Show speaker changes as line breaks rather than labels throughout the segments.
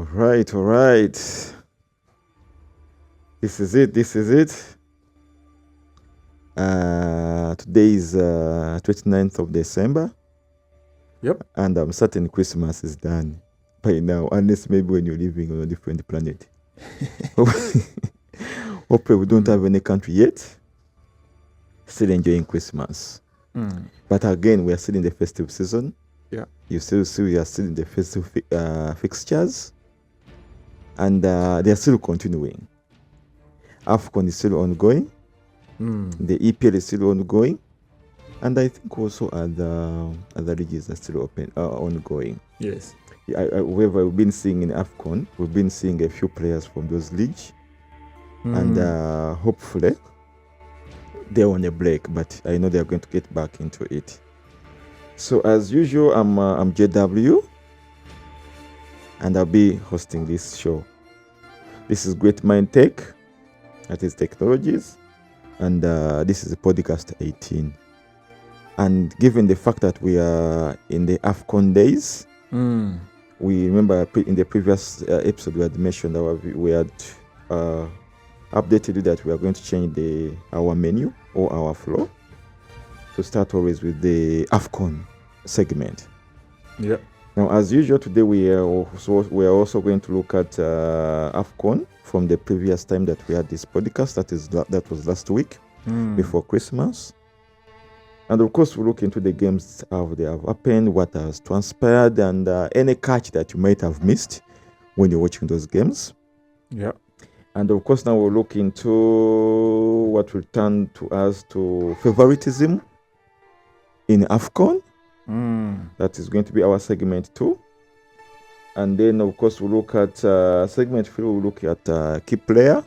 All right. This is it. Today is 29th of December.
Yep.
And I'm certain Christmas is done by now, unless maybe when you're living on a different planet. Hopefully we don't have any country yet. Still enjoying Christmas. But again, we are still in the festive season.
Yeah.
You still see we are still in the festive fixtures. And they are still continuing. AFCON is still ongoing. The EPL is still ongoing. And I think also other leagues are still ongoing.
Yes.
We've been seeing in AFCON, we've been seeing a few players from those leagues. And hopefully they're on a break, but I know they're going to get back into it. So as usual, I'm JW, and I'll be hosting this show. This is GreatMinds Tech, that is technologies, and this is podcast 18. And given the fact that we are in the AFCON days, we remember in the previous episode we had mentioned we had updated you that we are going to change our menu or our flow to start always with the AFCON segment.
Yeah.
Now, as usual, today we are also going to look at AFCON from the previous time that we had this podcast. That was last week before Christmas. And of course, we look into the games, how they have happened, what has transpired, and any catch that you might have missed when you're watching those games.
Yeah.
And of course, now we'll look into what will turn to us to favoritism in AFCON. That is going to be our segment 2. And then, of course, we'll look at segment 3, we'll look at key player.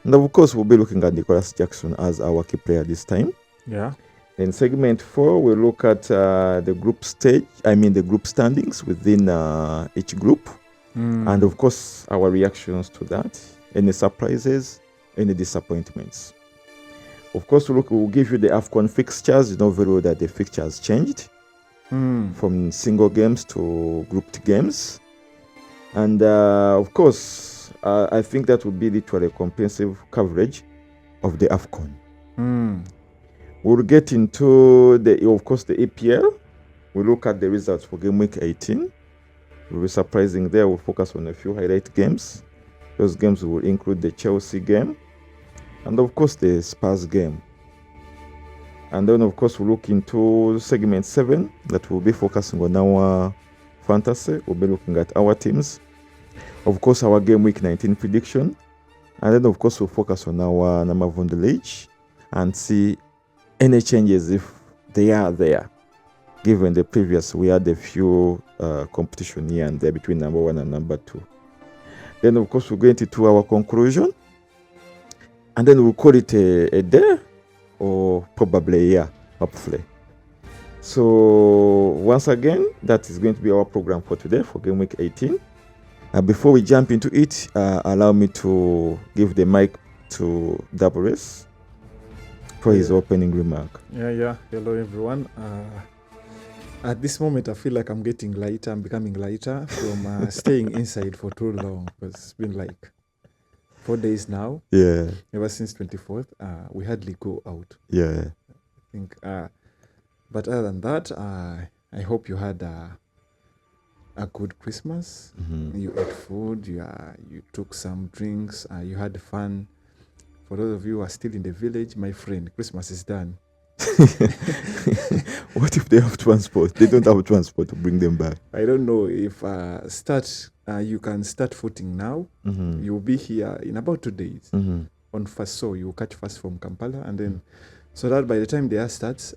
And of course, we'll be looking at Nicholas Jackson as our key player this time.
Yeah.
In segment 4, we'll look at the group standings within each group. And of course, our reactions to that, any surprises, any disappointments. Of course, we'll give you the AFCON fixtures. You know very well that the fixtures changed from single games to grouped games. And of course, I think that will be literally a comprehensive coverage of the AFCON. We'll get into the EPL. We'll look at the results for Gameweek 18. Will be surprising there. We'll focus on a few highlight games. Those games will include the Chelsea game and of course the Spurs game. And then of course we'll look into segment 7 that will be focusing on our fantasy. We'll be looking at our teams. Of course our game week 19 prediction. And then of course we'll focus on our number one the league and see any changes if they are there. Given the previous, we had a few competition here and there between number 1 and number 2. Then, of course, we'll go into our conclusion. And then we'll call it a day or probably a year, hopefully. So, once again, that is going to be our program for today for Game Week 18. Before we jump into it, allow me to give the mic to Dabores for his opening remark.
Yeah. Hello, everyone. At this moment, I feel like I'm getting lighter. I'm becoming lighter from staying inside for too long. Because it's been like 4 days now.
Yeah.
Ever since 24th, we hardly go out.
Yeah.
I think. But other than that, I hope you had a good Christmas. You ate food. You took some drinks. You had fun. For those of you who are still in the village, my friend, Christmas is done.
What if they have transport? They don't have transport to bring them back.
I don't know if you can start footing now. You'll be here in about 2 days on first. So you catch first from Kampala, and then so that by the time the year starts,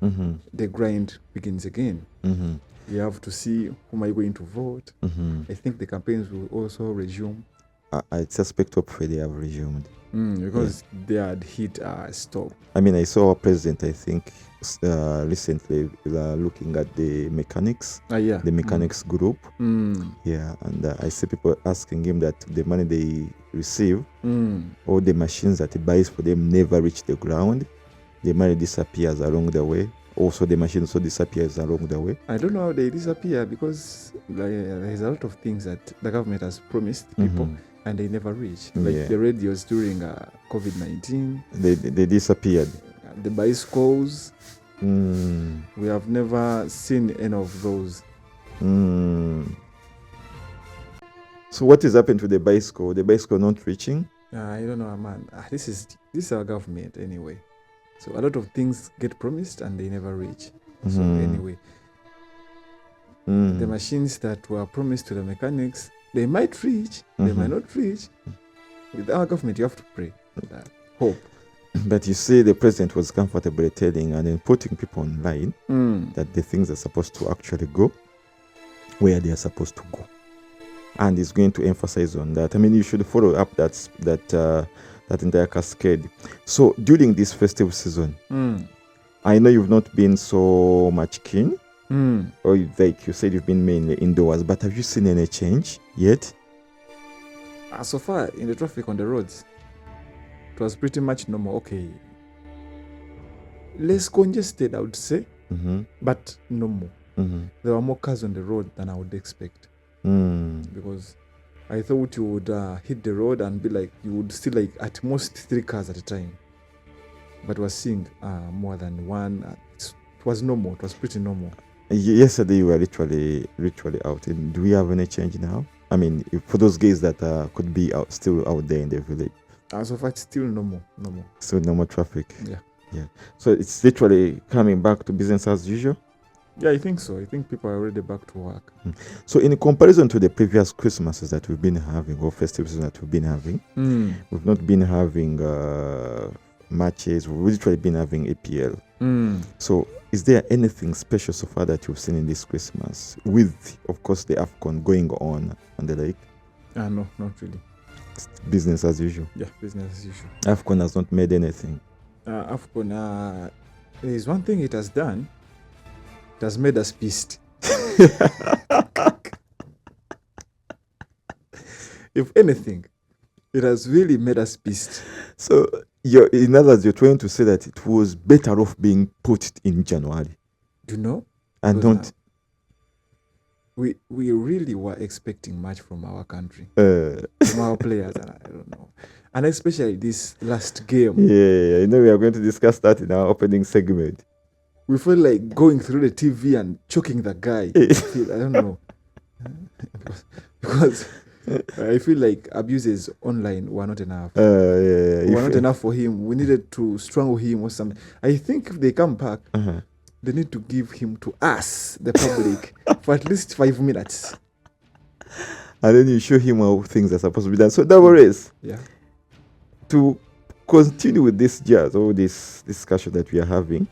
the grind begins again. You have to see whom are you going to vote. I think the campaigns will also resume.
I suspect hopefully they have resumed.
Because they had hit a stop.
I mean, I saw our president, I think, recently looking at the mechanics, the mechanics group. Yeah, and I see people asking him that the money they receive or the machines that he buys for them never reach the ground. The money disappears along the way. also the machine also disappears along the way?
I don't know how they disappear because there's a lot of things that the government has promised people and they never reach. Like the radios during COVID-19.
They disappeared.
The bicycles. We have never seen any of those.
So what is happening to the bicycle? The bicycle not reaching?
I don't know, man. This is our government anyway. So a lot of things get promised and they never reach. So anyway, the machines that were promised to the mechanics, they might reach, they might not reach. With our government, you have to pray, hope.
But you see, the president was comfortably telling and then putting people online that the things are supposed to actually go where they are supposed to go. And he's going to emphasize on that. I mean, you should follow up that entire cascade. So during this festive season, I know you've not been so much keen, or like you said, you've been mainly indoors, but have you seen any change yet?
So far, in the traffic on the roads, it was pretty much normal. Okay. Less congested, I would say, but normal. There were more cars on the road than I would expect. Because I thought you would hit the road and be like, you would see like at most 3 cars at a time. But we're seeing more than one. It was normal. It was pretty normal.
Yesterday you were literally out. And do we have any change now? I mean, for those guys that could be still out there in the village.
So far, it's still normal.
Still normal traffic.
Yeah.
So it's literally coming back to business as usual?
Yeah, I think so. I think people are already back to work.
So in comparison to the previous Christmases that we've been having, or festivals that we've been having, we've not been having matches. We've literally been having EPL. So is there anything special so far that you've seen in this Christmas? With, of course, the AFCON going on and the like?
No, not really.
It's business as usual?
Yeah, business as usual.
AFCON has not made anything?
AFCON, there is one thing it has done. It has made us pissed. If anything, it has really made us pissed.
So, in other words, you're trying to say that it was better off being put in January.
You know?
And don't...
We really were expecting much from our country. From our players, and I don't know. And especially this last game.
Yeah, we are going to discuss that in our opening segment.
We feel like going through the TV and choking the guy. I don't know. Because I feel like abuses online were not enough. Were not enough for him. We needed to strangle him or something. I think if they come back, they need to give him to us, the public, for at least 5 minutes.
And then you show him how things are supposed to be done. So, Double Race.
Yeah.
To continue with this jazz or this discussion that we are having,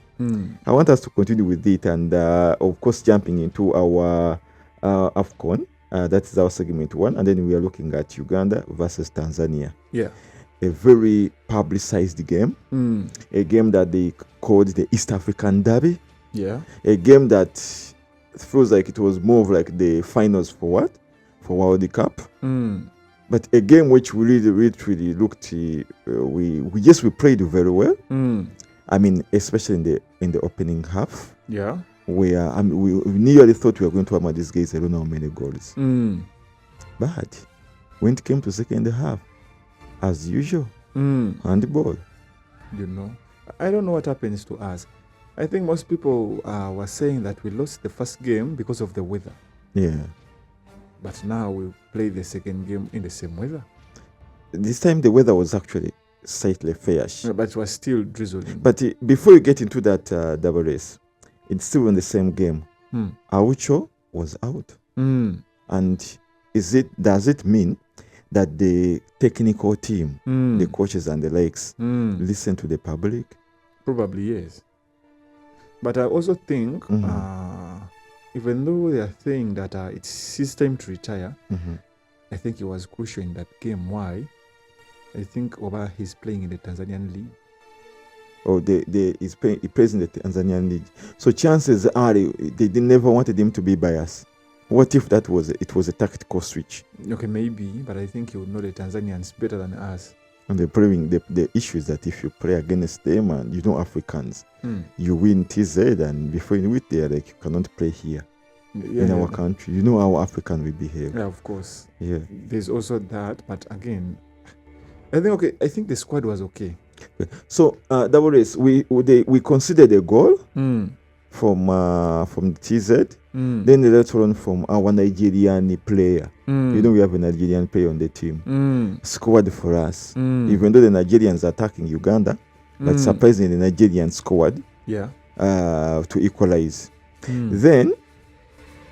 I want us to continue with it and, of course, jumping into our AFCON. That is our segment 1. And then we are looking at Uganda versus Tanzania.
Yeah.
A very publicized game. A game that they called the East African Derby.
Yeah.
A game that feels like it was more of like the finals for what? For World Cup. But a game which we really looked, we played very well. I mean, especially in the opening half.
Yeah.
Where we nearly thought we were going to hammer these guys. I don't know how many goals. But when it came to second half, as usual, handball.
You know, I don't know what happens to us. I think most people were saying that we lost the first game because of the weather.
Yeah.
But now we play the second game in the same weather.
This time the weather was actually slightly fairish.
But it was still drizzling.
But before you get into that double race, it's still in the same game. Aucho was out. And does it mean that the technical team, the coaches and the likes, listen to the public?
Probably yes. But I also think, even though they are saying that it's his time to retire, I think it was crucial in that game. Why? I think Oba is playing in the Tanzanian league.
Oh, he plays in the Tanzanian league. So chances are they never wanted him to be biased. What if it was a tactical switch?
Okay, maybe, but I think he would know the Tanzanians better than us.
And the issue is that if you play against them and you know Africans, you win TZ, and before you win there, like, you cannot play here in our country. You know how African we behave.
Yeah, of course.
Yeah.
There's also that, but again, I think the squad was okay.
So Double Race, we considered a goal from the TZ. Then the later on from our Nigerian player. You know, we have a Nigerian player on the team. Scored for us. Even though the Nigerians are attacking Uganda, but surprisingly the Nigerians scored to equalize. Then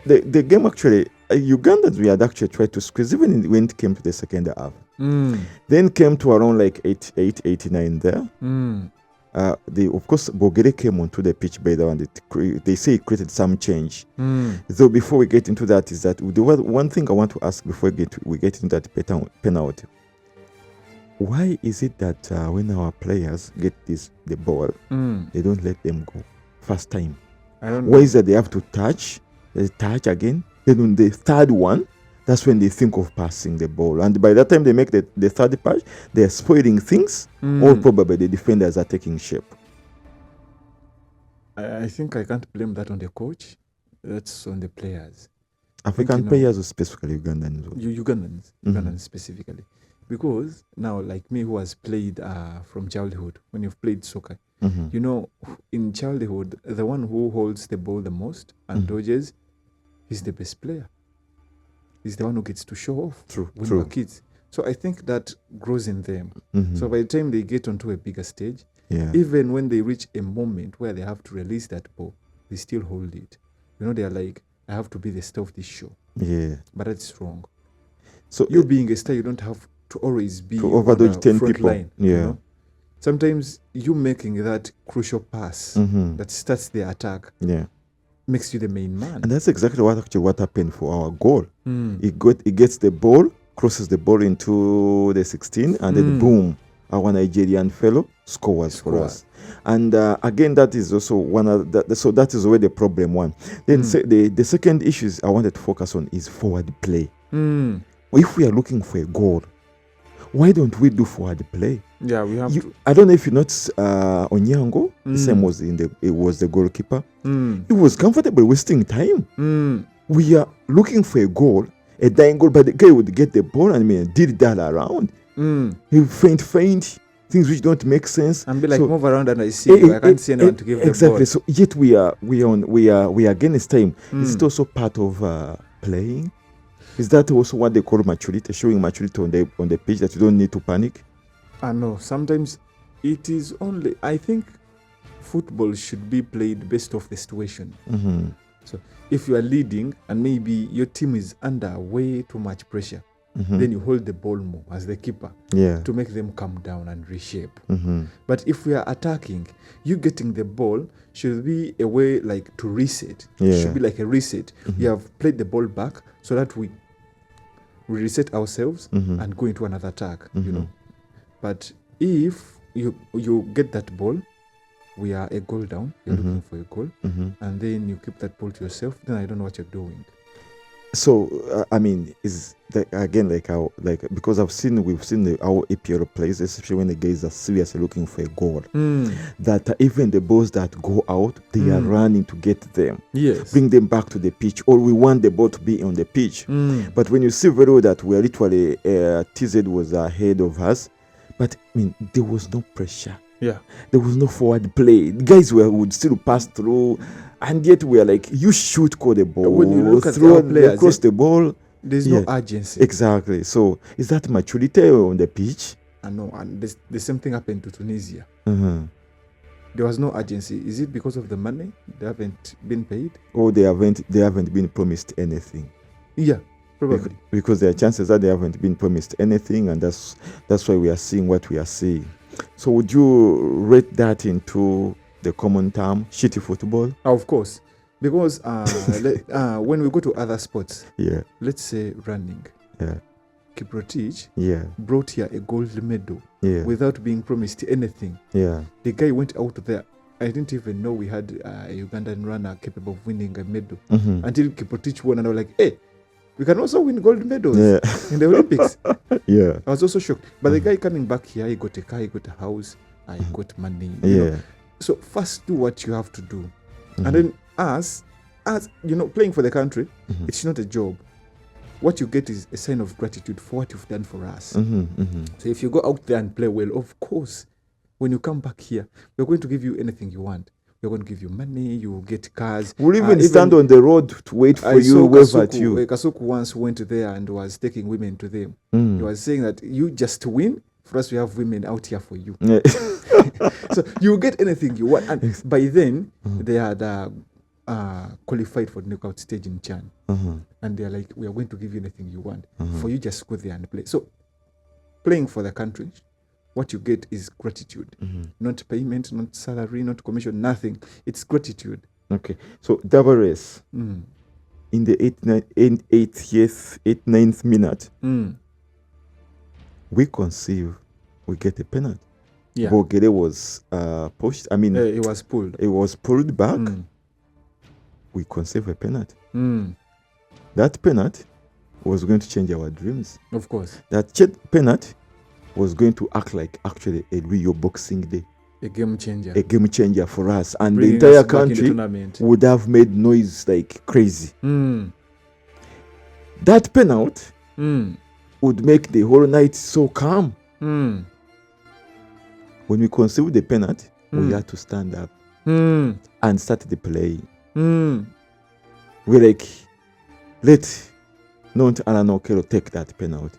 the game actually, Ugandans, we had actually tried to squeeze even when it came to the second half. Then came to around like 89 there. Of course, Bogere came onto the pitch by the one. They say it created some change. So before we get into that, is that the one thing I want to ask before we get into that penalty. Why is it that when our players get the ball, they don't let them go first time?
I don't know.
Why is that they have to touch again? Then on the third one, that's when they think of passing the ball. And by that time they make the third pass, they're spoiling things, or probably the defenders are taking shape.
I think I can't blame that on the coach. That's on the players.
African players, or specifically Ugandans?
Ugandans specifically. Because now, like me who has played from childhood, when you've played soccer, you know, in childhood, the one who holds the ball the most and dodges is the best player. He's the one who gets to show off when we're kids. So I think that grows in them. So by the time they get onto a bigger stage, even when they reach a moment where they have to release that ball, they still hold it. You know, they're like, I have to be the star of this show. Yeah. But that's wrong. So you being a star, you don't have to always be
to overdodge 10 people.
Line, you know? Sometimes you making that crucial pass that starts the attack makes you the main man.
And that's exactly what happened for our goal. It gets the ball, crosses the ball into the 16, and then boom, our Nigerian fellow scores for us. And again, that is also one of the, so that is where the problem one. Then the second issue I wanted to focus on is forward play. If we are looking for a goal, why don't we do forward play?
Yeah, we have to.
I don't know if you noticed Onyango, the same was it was the goalkeeper. He was comfortable wasting time. We are looking for a goal, a dying goal, but the guy would get the ball and did that around. He faint, things which don't make sense.
And be like, move around and I see you. I can't see anyone to give the ball.
Exactly. So yet we are against time. Is it also part of playing? Is that also what they call maturity, showing maturity on the pitch, that you don't need to panic?
No, sometimes it is only, I think football should be played based off the situation. So if you are leading and maybe your team is under way too much pressure, then you hold the ball more as the keeper to make them come down and reshape. But if we are attacking, you getting the ball should be a way like to reset. It should be like a reset. You have played the ball back so that we reset ourselves and go into another attack, you know. But if you get that ball, we are a goal down, you're looking for a goal, and then you keep that ball to yourself, then I don't know what you're doing.
So I mean, is that again because we've seen our EPL players, especially when the guys are seriously looking for a goal, that even the balls that go out, they are running to get them, bring them back to the pitch, or we want the ball to be on the pitch. But when you see very well that we are literally TZ was ahead of us, but I mean there was no pressure. There was no forward play. The guys would still pass through, and yet we are like, you should call the ball.
When you look at the players,
across the ball,
there's no urgency.
Exactly. So is that maturity on the pitch?
I know, and the same thing happened to Tunisia. There was no urgency. Is it because of the money? They haven't been paid?
Or they haven't been promised anything?
Yeah. Probably.
Because there are chances that they haven't been promised anything, and that's why we are seeing what we are seeing. So would you rate that into the common term, shitty football?
Of course. Because when we go to other sports, let's say running, Kiprotich brought here a gold medal without being promised anything. The guy went out there. I didn't even know we had a Ugandan runner capable of winning a medal until Kiprotich won, and I was like, hey, We can also win gold medals
Yeah.
in the Olympics.
Yeah.
I was also shocked. But the guy coming back here, he got a car, he got a house, he got money. You know.
Yeah.
So first do what you have to do.
Mhm.
And then as you know, playing for the country,
Mhm.
it's not a job. What you get is a sign of gratitude for what you've done for us.
Mhm. Mhm.
So if you go out there and play well, of course, when you come back here, we're going to give you anything you want. We're going to give you money, you will get cars.
We'll even stand on the road to wait for
I
you,
saw
wave at you.
Kasuku once went there and was taking women to them.
Mm.
He was saying that you just win. For us, we have women out here for you.
Yeah.
So you get anything you want. And by then,
Mhm.
they had qualified for the knockout stage in Chan.
Mhm.
And they're like, we are going to give you anything you want.
Mhm.
For you, just go there and play. So playing for the country, what you get is gratitude.
Mhm.
Not payment, not salary, not commission, nothing. It's gratitude.
Okay. So double race
Mm.
in the 89th minute,
Mm.
we conceive, we get a penalty.
Yeah.
Bogere was pushed. I mean,
It was pulled.
it was pulled back.
Mm.
We conceive a penalty.
Mm.
That penalty was going to change our dreams.
Of course.
That penalty was going to act like actually a Rio Boxing Day,
A game changer.
a game changer for us, and
Bringing
the entire
us back in the
country
tournament.
would have made noise like crazy.
Mm.
That penalty
Mm.
would make the whole night so calm.
Mm.
When we conceive the penalty, we
Mm.
had to stand up
Mm.
and start the play.
Mm.
We're like, let not Alan Okero take that penalty.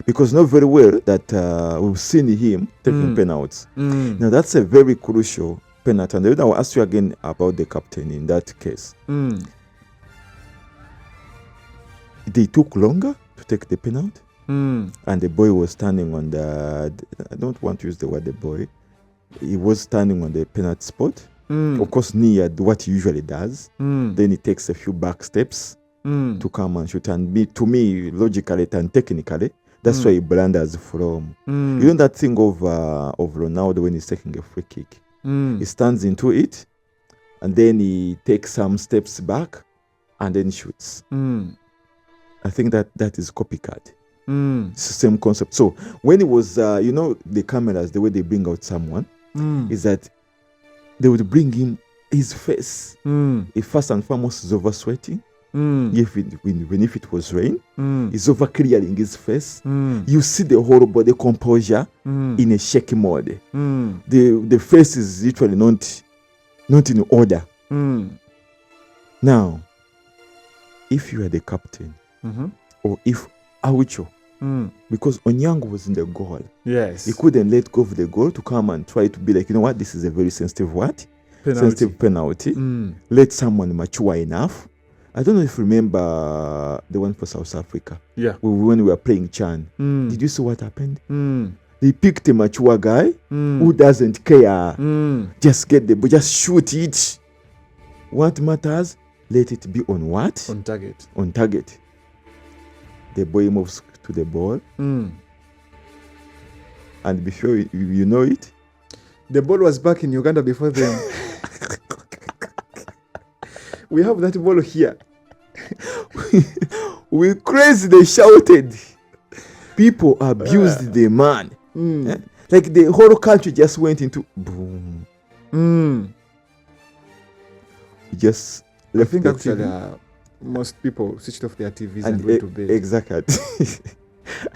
Because know very well that we've seen him taking penalties.
Mm.
Now that's a very crucial penalty. And then I will ask you again about the captain in that case.
Mm.
They took longer to take the penalty.
Mm.
And the boy was standing on I don't want to use the word the boy. He was standing on the penalty spot.
Mm.
Of course, near what he usually does.
Mm.
Then he takes a few back steps
Mm.
to come and shoot. And to me, logically and technically, that's where he blunders from.
Mm.
You know that thing of Ronaldo when he's taking a free kick?
Mm.
He stands into it, and then he takes some steps back, and then shoots.
Mm.
I think that is copycat.
Mm.
It's the same concept. So when it was, the cameras, the way they bring out someone,
Mm.
is that they would bring him his face.
Mm.
He first and foremost is over sweating.
Mm.
If it was rain,
Mm.
he's over clearing his face.
Mm.
You see the whole body composure
Mm.
in a shaky mode.
Mm.
The face is literally not in order.
Mm.
Now, if you are the captain,
Mm-hmm.
or if Aucho,
Mm.
because Onyango was in the goal,
Yes.
he couldn't let go of the goal to come and try to be like, you know what, this is a very sensitive sensitive penalty.
Mm.
Let someone mature enough. I don't know if you remember the one for South Africa.
Yeah.
When we were playing Chan.
Mm.
Did you see what happened?
Mm.
They picked a mature guy
Mm.
who doesn't care.
Mm.
Just get the ball, just shoot it. What matters, let it be on what?
On target.
On target. The boy moves to the ball,
Mm.
and before you know it,
The ball was back in Uganda before them. We have that ball here.
we crazy, they shouted. People abused the man.
Mm.
Eh? Like the whole country just went into boom.
Mm.
Just
I
left
think
the
actually
TV.
most people switched off their TVs and went to bed.
Exactly.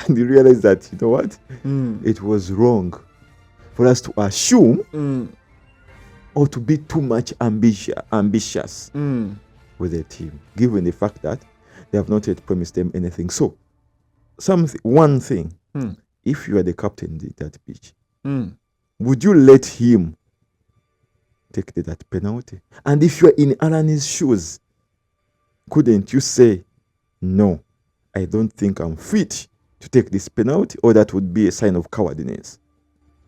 And you realize that, you know what?
Mm.
It was wrong for us to assume
Mm.
or to be too much ambitious
Mm.
with the team, given the fact that they have not yet promised them anything. So, one thing,
Mm.
if you are the captain of that pitch,
Mm.
would you let him take that penalty? And if you are in Alani's shoes, couldn't you say, no, I don't think I'm fit to take this penalty, or that would be a sign of cowardness?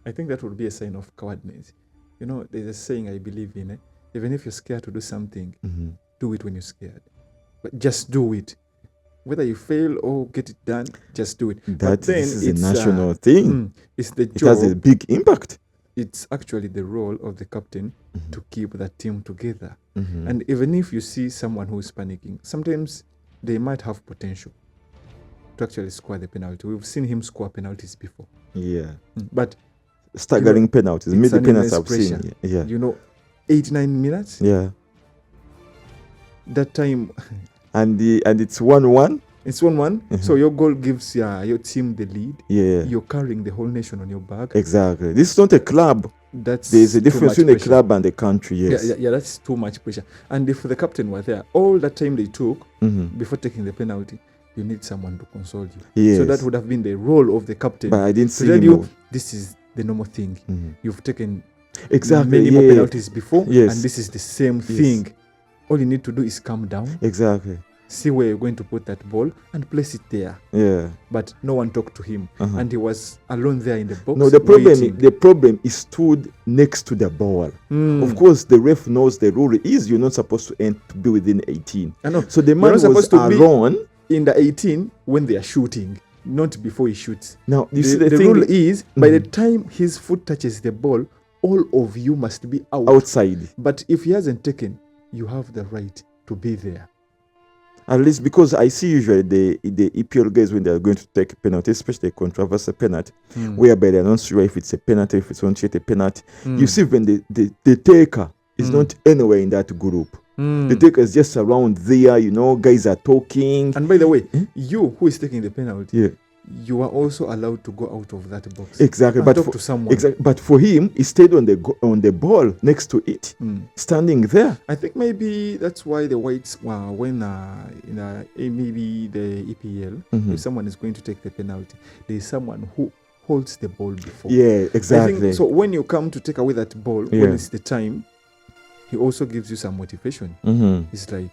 I think that would be a sign of cowardness. You know, there's a saying I believe in. Even if you're scared to do something,
Mm-hmm.
do it when you're scared. But just do it. Whether you fail or get it done, just do it. But then
This is a
it's,
national thing.
It's the
It has a
job.
big impact.
It's actually the role of the captain
Mhm.
to keep that team together.
Mhm.
And even if you see someone who is panicking, sometimes they might have potential to actually score the penalty. We've seen him score penalties before.
Yeah.
But
staggering penalties. Maybe penalties I've
pressure.
seen. Yeah.
8-9 minutes.
Yeah.
That time.
And it's 1-1.
It's 1-1.
Mm-hmm.
So your goal gives your team the lead.
Yeah.
You're carrying the whole nation on your back.
Exactly. This is not a club.
There's
a difference between a club and a country. Yes.
Yeah, that's too much pressure. And if the captain were there, all that time they took before taking the penalty, you need someone to console you.
Yes.
So that would have been the role of the captain.
But I didn't see him.
This is the normal thing. You've taken
many
more penalties before,
yes.
and this is the same thing. All you need to do is calm down.
Exactly.
See where you're going to put that ball and place it there.
Yeah.
But no one talked to him, and he was alone there in the box.
No, the problem is stood next to the ball. Of course, the ref knows the rule is you're not supposed to be within 18.
I know.
So the man was alone
in the 18 when they are shooting, not before he shoots.
Now, you see
the rule is by the time his foot touches the ball, all of you must be
outside.
But if he hasn't taken, you have the right to be there.
At least because I see usually the EPL guys when they are going to take a penalty, especially a controversial penalty, whereby they are not sure if it's a penalty, if it's not yet a penalty. You see when the taker is not anywhere in that group. The taker is just around there, guys are talking.
And by the way, you who is taking the penalty, you are also allowed to go out of that box.
Exactly,
but talk to someone.
Exactly, but for him, he stayed on the ball next to it, standing there.
I think maybe that's why the whites, when maybe the EPL, if someone is going to take the penalty, there is someone who holds the ball before.
Yeah, exactly.
I think, so when you come to take away that ball, when it's the time, he also gives you some motivation. It's like,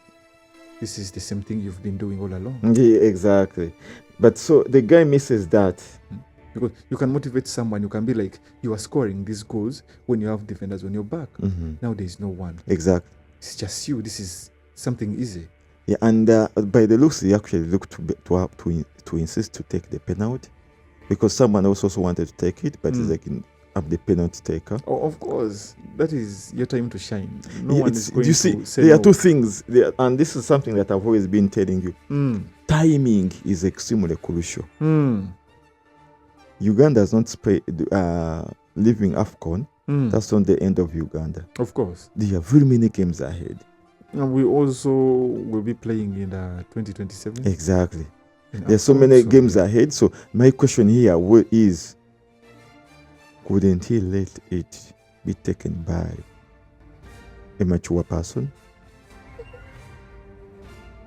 this is the same thing you've been doing all along.
Yeah, exactly. But so the guy misses that.
Because you can motivate someone. You can be like, you are scoring these goals when you have defenders on your back. Now there is no one.
Exactly.
It's just you. This is something easy.
Yeah, and by the looks, he actually looked to insist to take the penalty because someone else also wanted to take it, but he's like, I'm the penalty taker.
Oh, of course. That is your time to shine. No one is going
to say there are two things, and this is something that I've always been telling you. Timing is extremely crucial. Uganda is not leaving AFCON. That's not the end of Uganda.
Of course.
There are very many games ahead.
And we also will be playing in 2027.
Exactly. There's so many games ahead. So my question here is, couldn't he let it be taken by a mature person?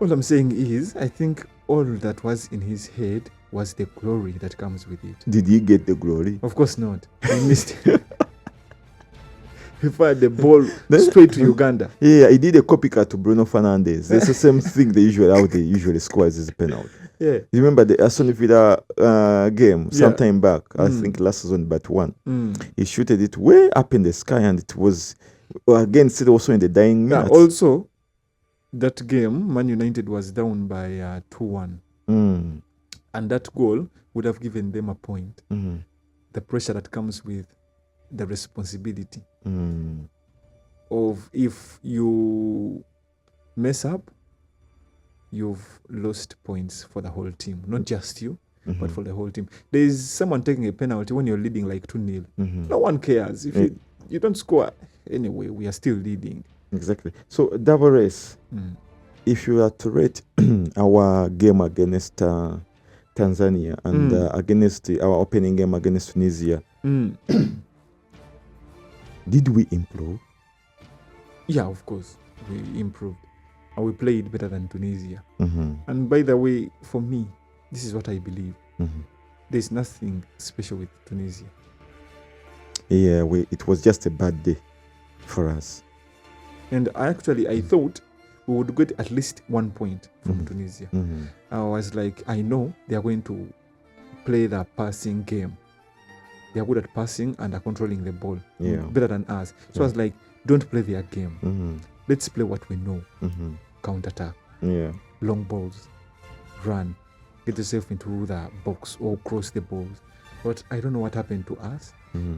All I'm saying is, I think all that was in his head was the glory that comes with it.
Did he get the glory?
Of course not. He missed it. He fired the ball straight to Uganda.
Yeah, he did a copycat to Bruno Fernandes. It's the same thing they usually score as a penalty.
Yeah.
You remember the Aston Villa game sometime back? I think last season, but one. He shooted it way up in the sky, and it was again still also in the dying minutes.
Also, that game, Man United was down by 2-1, and that goal would have given them a point. The pressure that comes with the responsibility of if you mess up, you've lost points for the whole team, not just you, but for the whole team. There is someone taking a penalty when you're leading like 2-0. No one cares. If you don't score, anyway, we are still leading.
Exactly. So, double race, if you are to rate our game against Tanzania and against our opening game against Tunisia, did we improve?
Yeah, of course, we improved. And we played better than Tunisia. And by the way, for me, this is what I believe. There's nothing special with Tunisia.
Yeah, it was just a bad day for us.
And I thought we would get at least 1 point from Tunisia. I was like, I know they are going to play the passing game. They are good at passing and are controlling the ball better than us. So I was like, don't play their game. Let's play what we know. Counter-attack. Long balls. Run. Get yourself into the box or cross the balls. But I don't know what happened to us.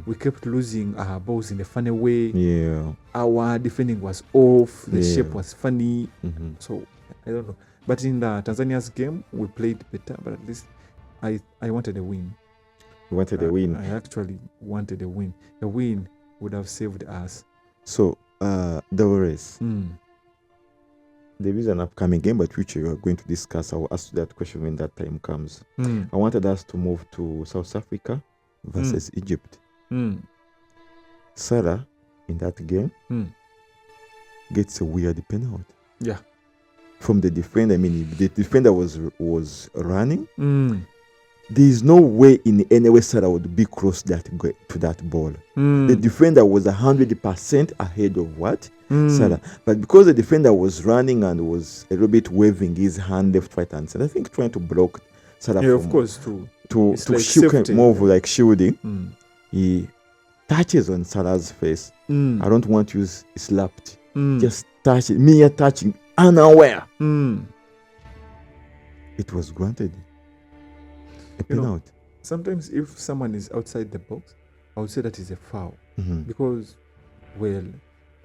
We kept losing our balls in a funny way.
Yeah.
Our defending was off. The
Yeah.
shape was funny.
Mm-hmm.
So I don't know. But in the Tanzania's game, we played better. But at least I wanted a win.
You wanted a win.
I actually wanted a win. A win would have saved us.
So, Dolores, there is an upcoming game, but which you are going to discuss. I will ask you that question when that time comes. I wanted us to move to South Africa versus Egypt. Sarah, in that game, gets a weird penalty.
Yeah.
From the defender. I mean, the defender was running. There is no way in any way Sarah would be close to that ball. The defender was 100% ahead of what? Sarah. But because the defender was running and was a little bit waving his hand left, right, and center, I think trying to block Sarah.
Yeah, of course,
to
like
shield, more of like shielding. He touches on Sarah's face. I don't want to use slapped. Just touch it. Mere touching, unaware. It was granted a penalty.
Sometimes if someone is outside the box, I would say that is a foul. Because, well,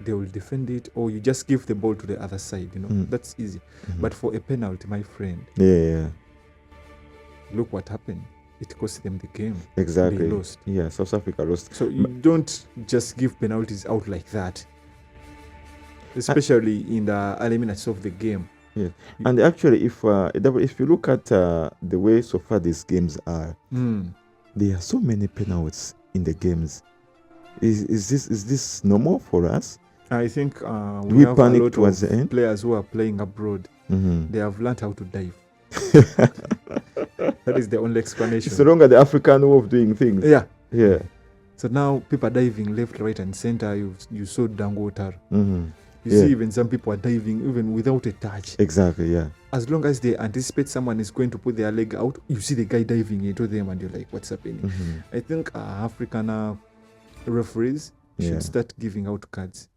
they will defend it, or you just give the ball to the other side, That's easy. But for a penalty, my friend, look what happened. It cost them the game.
Exactly.
They lost.
Yeah, South Africa lost.
So you don't just give penalties out like that, especially in the early minutes of the game.
Yeah, and actually, if you look at the way so far these games are, there are so many penalties in the games. Is this normal for us?
I think
we
have
panic
a lot
towards
of
the end?
players who are playing abroad. They have learned how to dive. That is the only explanation.
It's no longer the African way of doing things. Yeah.
So now people are diving left, right, and center. You saw Dangotar. You see, even some people are diving even without a touch.
Exactly, yeah.
As long as they anticipate someone is going to put their leg out, you see the guy diving into them, and you're like, "What's happening?" I think African referees should start giving out cards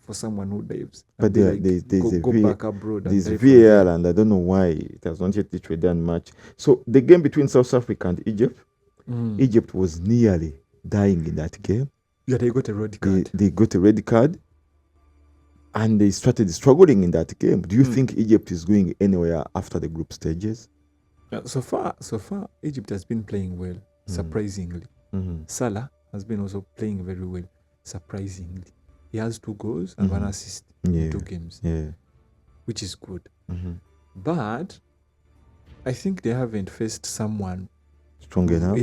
for someone who dives.
But there's
go back abroad.
There's VAR, and I don't know why it has not yet done much. So the game between South Africa and Egypt, Egypt was nearly dying in that game.
Yeah, they got a red card.
They got a red card. And they started struggling in that game. Do you think Egypt is going anywhere after the group stages?
So far, Egypt has been playing well, surprisingly. Salah has been also playing very well, surprisingly. He has 2 goals and 1 assist in 2 games, which is good. But I think they haven't faced someone
strong enough.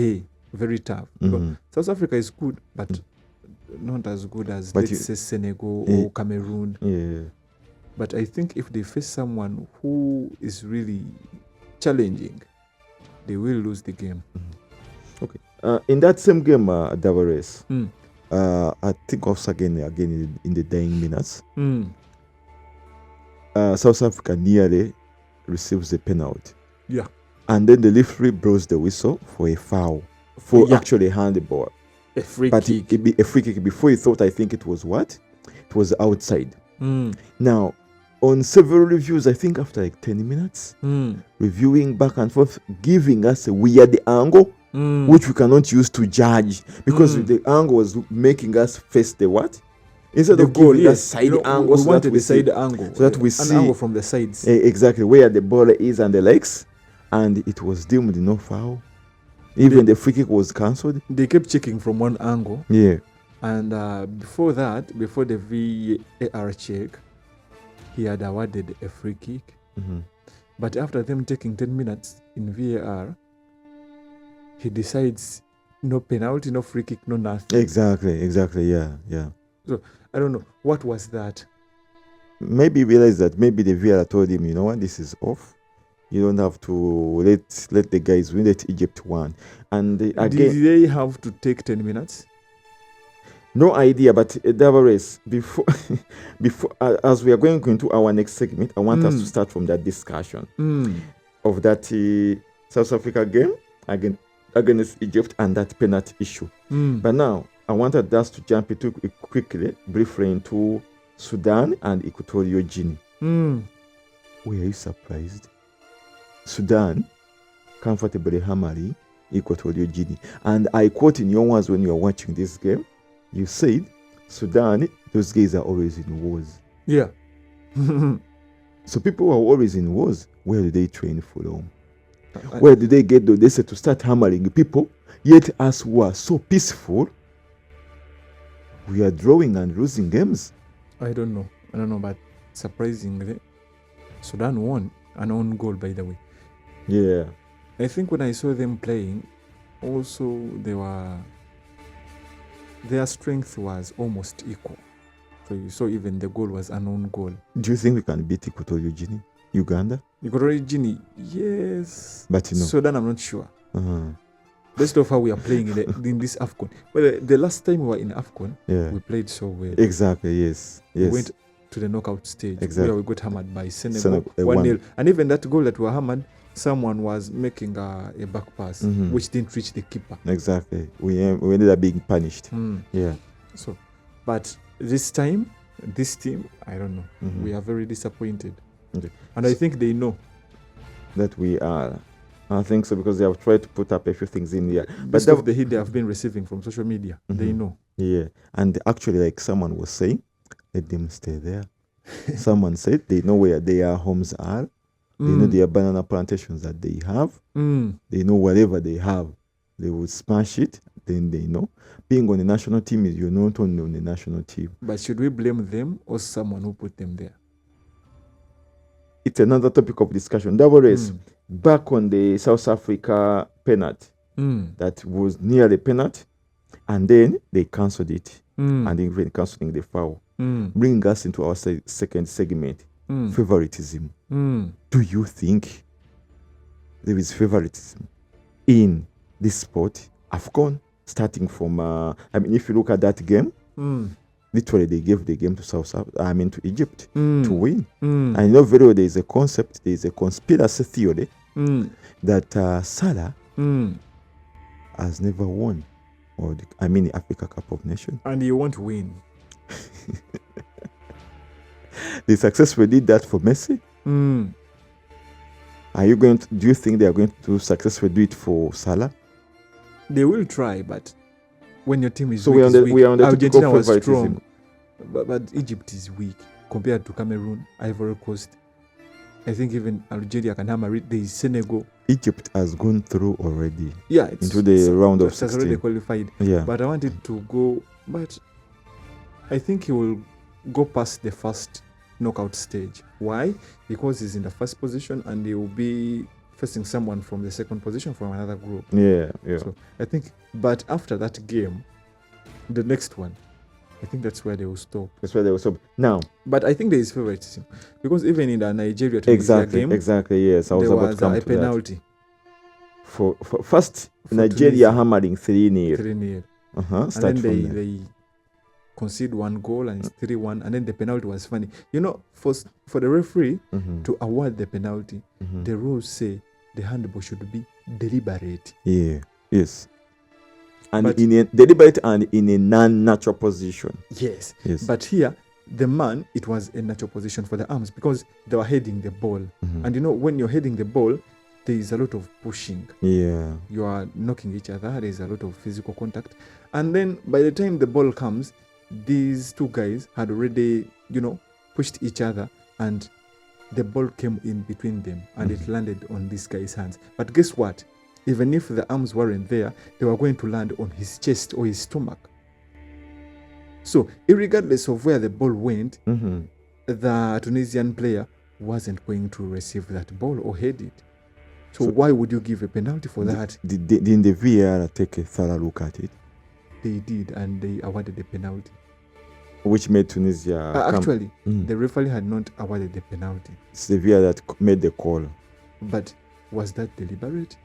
Very tough. South Africa is good, but not as good as, let's say, Senegal or Cameroon. But I think if they face someone who is really challenging, they will lose the game.
Okay. In that same game, Davares, I think also again in the dying minutes, South Africa nearly receives the penalty.
Yeah.
And then the referee blows the whistle for a foul, for actually a handball.
A free
but
kick.
It be a free kick. Before he thought, I think it was what? It was outside. Now, on several reviews, I think after like 10 minutes, reviewing back and forth, giving us a weird angle, which we cannot use to judge, because the angle was making us face the what? Instead of giving us side angle,
we wanted the side angle,
so that we see
an angle from the sides.
Exactly where the ball is and the legs, and it was deemed no foul. Even the free kick was cancelled.
They kept checking from one angle.
Yeah.
And before the VAR check, he had awarded a free kick. But after them taking 10 minutes in VAR, he decides no penalty, no free kick, no nothing.
Exactly. Yeah.
So I don't know. What was that?
Maybe he realized that maybe the VAR told him, you know what, this is off. You don't have to let the guys win. Let Egypt win. And again,
did they have to take 10 minutes?
No idea. But Davares, before as we are going into our next segment, I want us to start from that discussion of that South Africa game against Egypt and that penalty issue. But now I wanted us to jump into quickly, briefly into Sudan and Equatorial Guinea. Were you surprised? Sudan comfortably hammering Equatorial Guinea. And I quote in your words when you are watching this game, you said, Sudan, those guys are always in wars.
Yeah.
So people who are always in wars, where do they train from? Where do they get the audacity to start hammering people? Yet us who are so peaceful, we are drawing and losing games.
I don't know, but surprisingly, Sudan won an own goal, by the way.
Yeah.
I think when I saw them playing, also their strength was almost equal. So you saw even the goal was an own goal.
Do you think we can beat Equatorial Guinea? Uganda?
Equatorial Guinea, yes.
But
Sudan, I'm not sure.
Uh-huh.
Based off how we are playing in this AFCON. Well, the last time we were in AFCON, we played so well.
Exactly, yes.
We went to the knockout stage where we got hammered by Senegal
1-0.
And even that goal that we were hammered, someone was making a back pass, which didn't reach the keeper.
Exactly. We ended up being punished. Yeah.
So, but this time, this team, I don't know. We are very disappointed.
Okay.
And I think they know
that we are. I think so, because they have tried to put up a few things in here.
But of the hit they have been receiving from social media, they know.
Yeah. And actually, like someone was saying, let them stay there. Someone said they know where their homes are. They know their banana plantations that they have. They know whatever they have, they will smash it. Then they know. Being on the national team is you're not only on the national team.
But should we blame them or someone who put them there?
It's another topic of discussion. Double race. Back on the South Africa penalty, that was near the penalty, and then they cancelled it, and even cancelling the foul. Bring us into our second segment, favoritism. Do you think there is favoritism in this sport? AFCON, starting from, if you look at that game, literally they gave the game to Egypt to win. I know very well there is a concept, there is a conspiracy theory that Salah has never won, the Africa Cup of Nations.
And he won't win.
They successfully did that for Messi. Do you think they are going to successfully do it for Salah?
They will try, but when your team is
so
weak,
we are on the
Argentina was strong, but Egypt is weak compared to Cameroon, Ivory Coast. I think even Algeria can hammer it. There is Senegal.
Egypt has gone through already.
Yeah,
into the round of 16.
Has already qualified.
Yeah,
but I wanted to go. But I think he will go past the first knockout stage. Why? Because he's in the first position and he will be facing someone from the second position from another group.
Yeah.
So I think, but after that game, the next one, I think that's where they will stop. Now. But I think there is favoritism because even in the Nigeria game,
exactly. Yes, I was
there
about
was
to come
a
to
penalty.
For first, for Nigeria Tunisia, hammering 3-0.
3-0.
And
then they concede one goal and it's 3-1, and then the penalty was funny. For the referee to award the penalty, the rules say the handball should be deliberate.
Yeah. Yes. And in a deliberate and in a non-natural position.
Yes. But here, the man, it was a natural position for the arms because they were heading the ball. And when you're heading the ball, there is a lot of pushing.
Yeah.
You are knocking each other. There is a lot of physical contact. And then by the time the ball comes, these two guys had already, pushed each other, and the ball came in between them and it landed on this guy's hands. But guess what? Even if the arms weren't there, they were going to land on his chest or his stomach. So, irregardless of where the ball went, the Tunisian player wasn't going to receive that ball or head it. So why would you give a penalty for that?
Didn't the VAR take a thorough look at it?
They did, and they awarded the penalty.
Which made Tunisia
actually, the referee had not awarded the penalty.
It's the VAR that made the call.
But was that deliberate?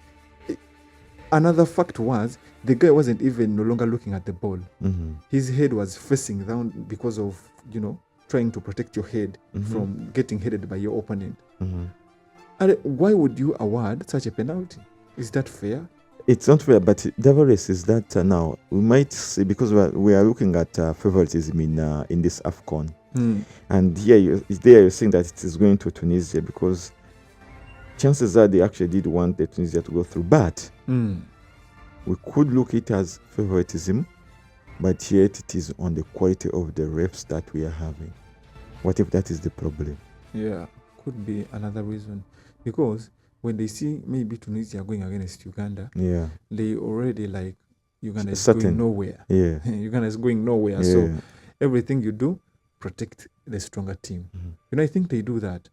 Another fact was, the guy wasn't even no longer looking at the ball. His head was facing down because of, trying to protect your head from getting headed by your opponent. And why would you award such a penalty? Is that fair?
It's not fair, but the race is that now we might see, because we are looking at favoritism in this AFCON. And here you're saying that it is going to Tunisia because chances are they actually did want the Tunisia to go through. But we could look it as favoritism, but yet it is on the quality of the reps that we are having. What if that is the problem?
Yeah, could be another reason. Because when they see maybe Tunisia going against Uganda, they already like Uganda is going nowhere.
Yeah.
Uganda is going nowhere.
Yeah.
So everything you do, protect the stronger team. I think they do that,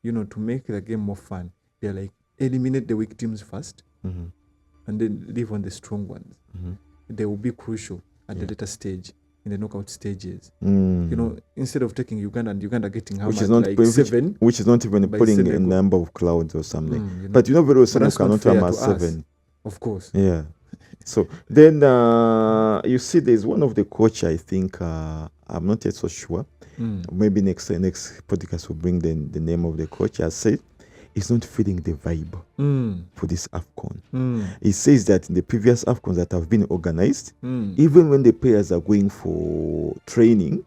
to make the game more fun. They're like, eliminate the weak teams first, and then leave on the strong ones. They will be crucial at the later stage, in the knockout stages. Instead of taking Uganda and Uganda getting hammered like 7.
Which is not even putting a number of clouds or something. But very well Senegal cannot hammer 7.
Of course.
Yeah. So then you see there's one of the coach, I think, I'm not yet so sure. Maybe next podcast will bring the name of the coach. I said he's not feeling the vibe for this AFCON. He says that in the previous AFCONs that have been organized, even when the players are going for training,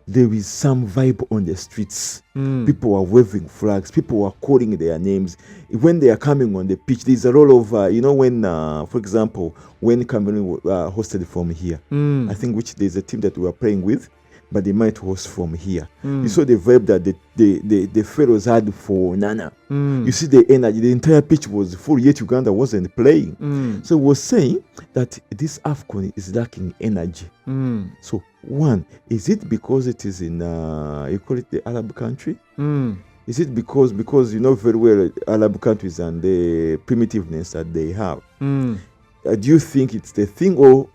there is some vibe on the streets. People are waving flags. People are calling their names. When they are coming on the pitch, there's a role of, when, for example, when Cameroon hosted from here, I think there's a team that we were playing with, but they might host from here. You saw the vibe that the fellows had for Nana. You see the energy. The entire pitch was full, yet Uganda wasn't playing. So we were saying that this AFCON is lacking energy. So one, is it because it is in, you call it the Arab country? Is it because you know very well Arab countries and the primitiveness that they have? Do you think it's the thing, or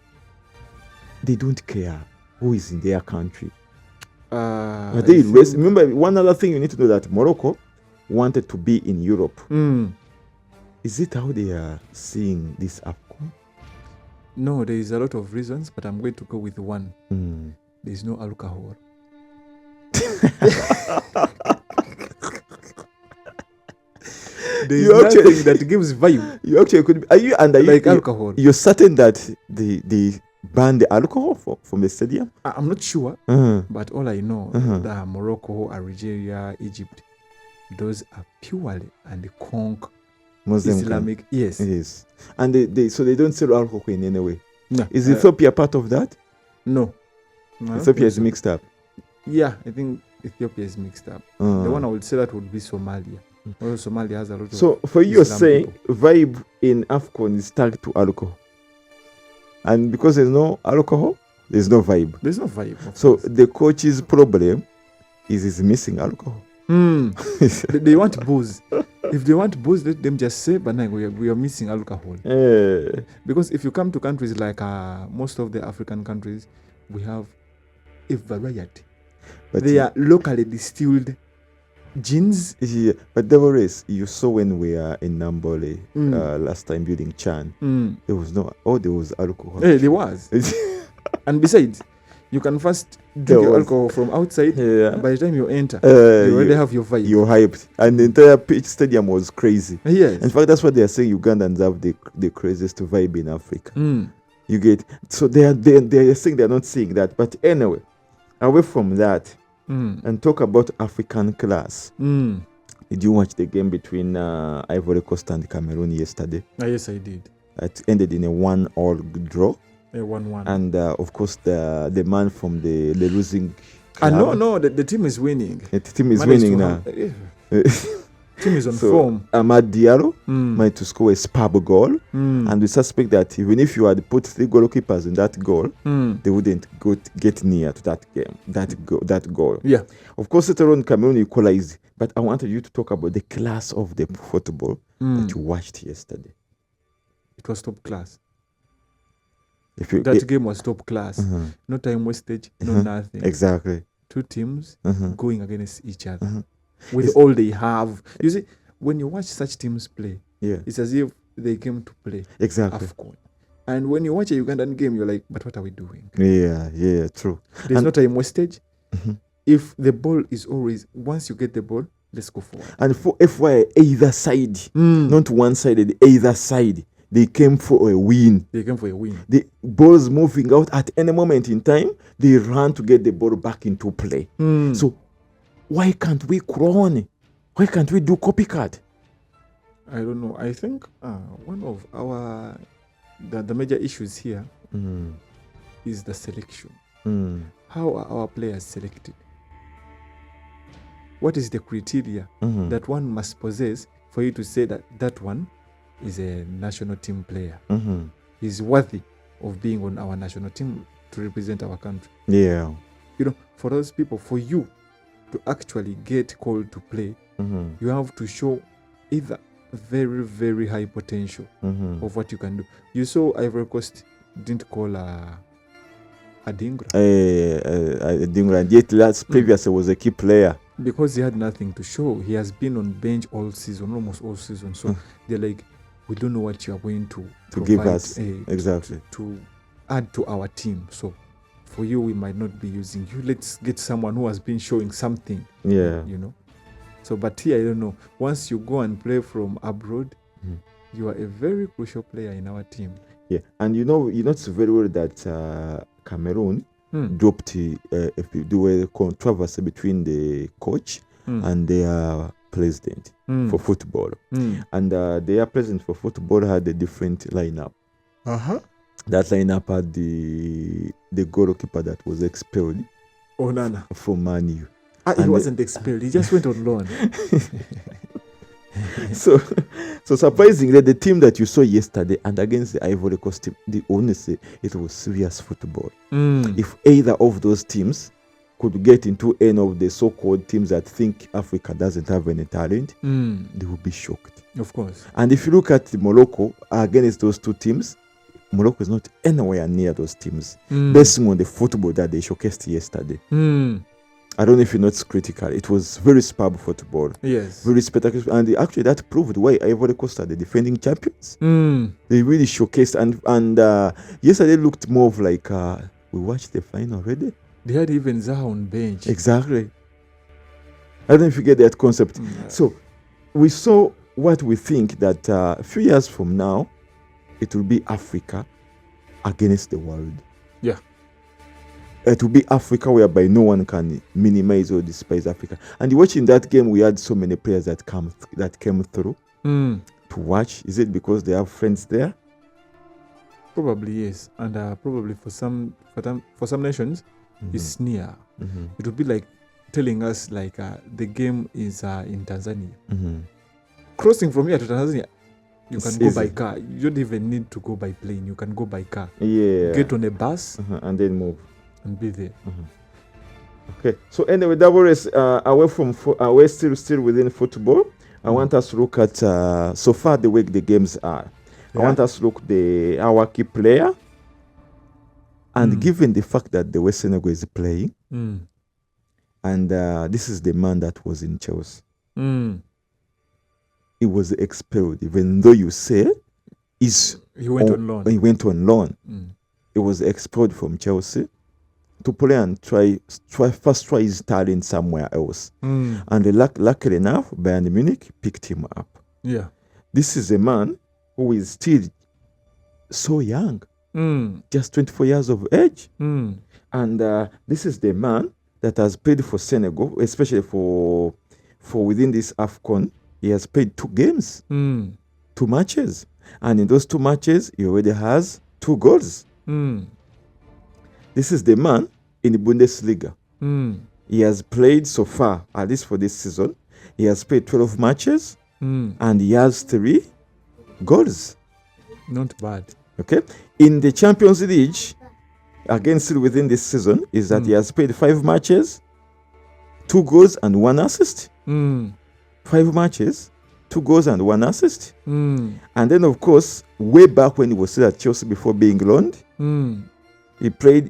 they don't care who is in their country? Remember, one other thing you need to know, that Morocco wanted to be in Europe. Is it how they are seeing this AFCON?
No, there is a lot of reasons, but I'm going to go with one. There is no alcohol. There is nothing that gives vibe.
You actually could.
Alcohol.
You're certain that they ban the alcohol from the stadium?
I'm not sure, but all I know that Morocco, Algeria, Egypt, those are purely and conk
Muslim
Islamic.
Yes. And they don't sell alcohol in any way.
No.
Is Ethiopia part of that?
No.
Ethiopia is mixed up.
Yeah, I think Ethiopia is mixed up. The one I would say that would be Somalia. Also, Somalia has a lot of.
So for you, you're saying vibe in AFCON is tagged to alcohol, and because there's no alcohol, there's no vibe.
There's no vibe.
So the coach's problem is missing alcohol.
They want booze. If they want booze, let them just say, but we are missing alcohol. Because if you come to countries like most of the African countries, we have a variety. But they are locally distilled gins.
Yeah, but Devoris, you saw when we are in Nambole last time building Chan, there was there was alcohol.
Hey, there was. And besides, you can first drink your alcohol from outside. By the time you enter, you already have your vibe.
You're hyped. And the entire pitch stadium was crazy.
Yes.
In fact, that's what they are saying. Ugandans have the craziest vibe in Africa. You get. So they are saying they're not seeing that. But anyway, away from that, and talk about African class. Did you watch the game between Ivory Coast and Cameroon yesterday?
Yes, I did.
It ended in a 1-1 draw.
A 1-1.
And of course, the man from the losing club.
No, the team is winning.
The team is winning now.
Team is on form.
Ahmad Diallo managed to score a superb goal, and we suspect that even if you had put 3 goalkeepers in that goal, they wouldn't get near to that goal.
Yeah.
Of course, later on, Cameroon equalized, but I wanted you to talk about the class of the football that you watched yesterday.
It was top class. That game was top class. No time wastage, no nothing.
Exactly.
2 teams going against each other. With all they have. You see, when you watch such teams play, it's as if they came to play.
Exactly.
AFCON. And when you watch a Ugandan game, you're like, but what are we doing?
Yeah, true.
There's no time wastage. If the ball is always, once you get the ball, let's go forward.
And for FY, either side, not one-sided, either side, they came for a win. The ball's moving out at any moment in time, they ran to get the ball back into play. So, why can't we clone? Why can't we do copycat?
I don't know. I think one of our the major issues here is the selection. How are our players selected? What is the criteria that one must possess for you to say that that one is a national team player? He's worthy of being on our national team to represent our country.
Yeah.
You know, for those people, for you to actually get called to play, you have to show either very, very high potential of what you can do. You saw Ivory Coast didn't call Adingra.
Adingra, and yet last previous was a key player.
Because he had nothing to show. He has been on bench all season, almost all season. So they're like, we don't know what you are going to
give us. Exactly.
To add to our team. So for you, we might not be using you. Let's get someone who has been showing something.
Yeah.
You know. So, but here, I don't know. Once you go and play from abroad, you are a very crucial player in our team.
Yeah. And you know it's very well that Cameroon dropped a controversy between the coach and their president for football. And their president for football had a different lineup. That lineup had the goalkeeper that was expelled from Man U.
He wasn't expelled. He just went on loan.
So surprisingly, the team that you saw yesterday and against the Ivory Coast team, the honestly, it was serious football. If either of those teams could get into any of the so-called teams that think Africa doesn't have any talent, they would be shocked.
Of course.
And if you look at Morocco against those two teams, Morocco is not anywhere near those teams, based on the football that they showcased yesterday. I don't know if you know it's critical. It was very superb football.
Yes.
Very spectacular. And actually that proved why Ivory Coast are the defending champions. They really showcased. And yesterday looked more of like, we watched the final already.
They had even Zaha on bench.
Exactly. I don't know if you get that concept. So we saw what we think that a few years from now, it will be Africa against the world. Yeah. It will be Africa whereby no one can minimize or despise Africa. And watching that game, we had so many players that came through to watch. Is it because they have friends there?
Probably yes. And probably for some nations, it's near. It would be like telling us like the game is in Tanzania. Crossing from here to Tanzania, you can go by car. You don't even need to go by plane. You can go by car.
Yeah.
Get on a bus
and then move.
And be there.
Okay. So anyway, that was away still within football. I want us to look at so far the way the games are. I want us to look our key player. And given the fact that the West Senegal is playing, and this is the man that was in Chelsea. He was expelled, even though you say he went on loan. He went on loan. He was expelled from Chelsea to play and try his talent somewhere else. And luckily enough, Bayern Munich picked him up.
Yeah.
This is a man who is still so young, just 24 years of age. And this is the man that has played for Senegal, especially for within this AFCON. He has played 2 games, 2 matches. And in those 2 matches, he already has 2 goals. This is the man in the Bundesliga. He has played so far, at least for this season, he has played 12 matches and he has 3 goals.
Not bad.
Okay. In the Champions League, again still within this season, is that he has played 5 matches, 2 goals and 1 assist. 5 matches, 2 goals and 1 assist. And then, of course, way back when he was still at Chelsea before being loaned, he played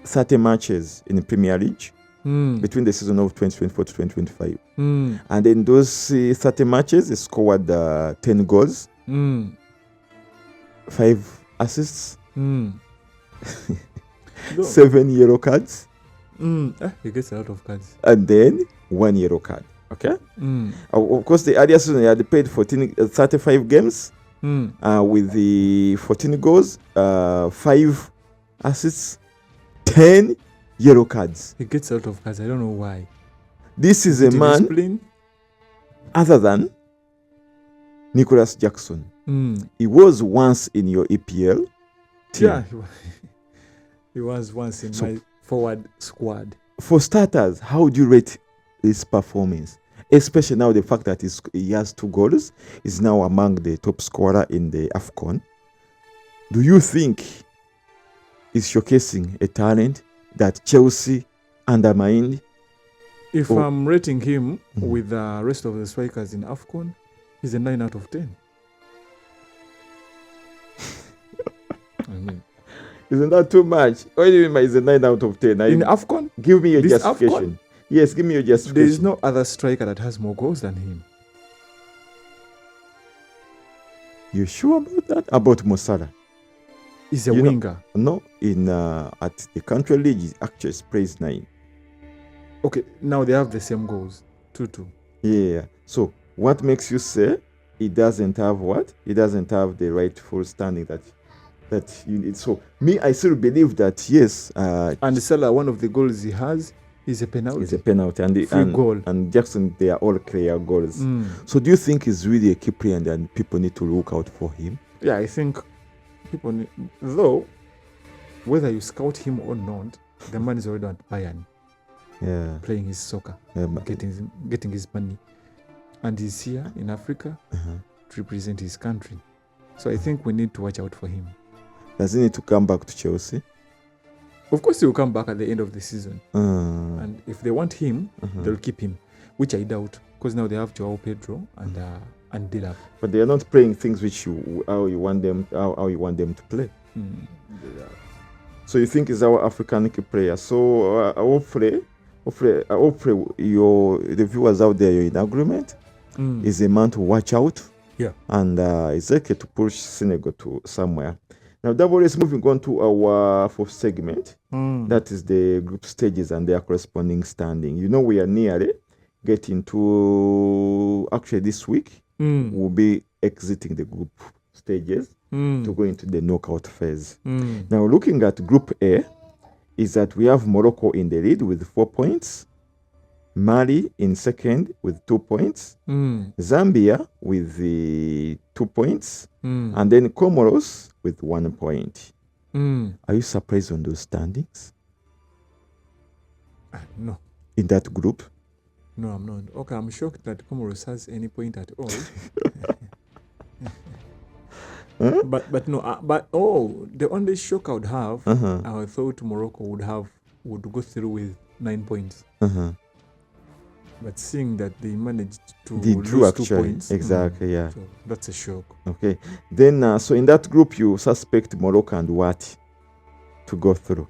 30 matches in the Premier League between the season of 2024 to 2025. And in those 30 matches, he scored 10 goals, 5 assists, 7 yellow cards.
He gets a lot of cards.
And then 1 yellow card. Okay? Of course, the earlier season he had played 35 games with the 14 goals, 5 assists, 10 yellow cards.
He gets a lot of cards. I don't know why.
This is a man, other than Nicholas Jackson. He was once in your EPL team.
Yeah, he was once in my forward squad.
For starters, how would you rate his performance? Especially now the fact that he has 2 goals, is now among the top scorer in the AFCON. Do you think he's showcasing a talent that Chelsea undermined?
If I'm rating him with the rest of the strikers in AFCON, he's a 9 out of 10. I mean,
isn't that too much? What do you mean by it's a 9 out of 10?
In AFCON?
Give me your
This
justification.
AFCON?
Yes, give me your justification.
There is no other striker that has more goals than him.
You sure about that? About Mo Salah?
He's a winger.
No, at the country league, he actually plays 9.
Okay, now they have the same goals, 2-2.
Yeah. So what makes you say he doesn't have what? He doesn't have the rightful standing that you need. So me, I still believe that yes.
And Salah, one of the goals he has is a penalty.
It's a penalty, and
goal.
And Jackson, they are all clear goals. So do you think he's really a key player and people need to look out for him?
Yeah, I think people need, though, whether you scout him or not, the man is already at Bayern.
Yeah.
Playing his soccer, getting his money, and he's here in Africa to represent his country. So I think we need to watch out for him.
Does he need to come back to Chelsea?
Of course, he will come back at the end of the season. And if they want him, they'll keep him, which I doubt, because now they have Joao Pedro and Dilap.
But they are not playing things which how you want them to play. So you think he's our African key player? So hopefully the viewers out there, you're in agreement. Is a man to watch out.
Yeah.
And it's okay to push Senegal to somewhere. Now, is moving on to our 4th segment. That is the group stages and their corresponding standing. You know, we are nearly getting to, actually this week, we'll be exiting the group stages to go into the knockout phase. Now, looking at Group A, is that we have Morocco in the lead with 4 points, Mali in second with 2 points, Zambia with 2 points, and then Comoros with 1 point. Are you surprised on those standings?
No.
In that group?
No, I'm not. Okay, I'm shocked that Comoros has any point at all. But no, the only shock I would have, I thought Morocco would go through with 9 points. But seeing that they managed to lose 2 points.
Exactly, yeah.
So that's a shock.
Okay. Then, so in that group, you suspect Morocco and what to go through?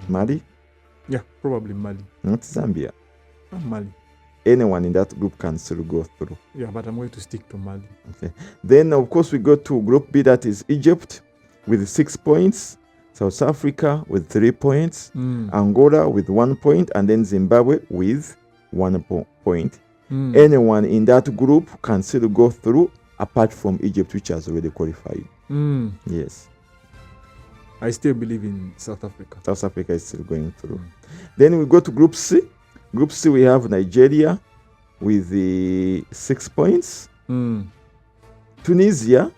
Mali?
Yeah, probably Mali.
Not Zambia.
Mali.
Anyone in that group can still go through.
Yeah, but I'm going to stick to Mali.
Okay. Then, of course, we go to Group B, that is Egypt with 6 points, South Africa with 3 points, Angola with 1 point, and then Zimbabwe with 1 point. Anyone in that group can still go through, apart from Egypt, which has already qualified. Yes.
I still believe in South Africa.
South Africa is still going through. Then we go to Group C. Group C, we have Nigeria with 6 points, Tunisia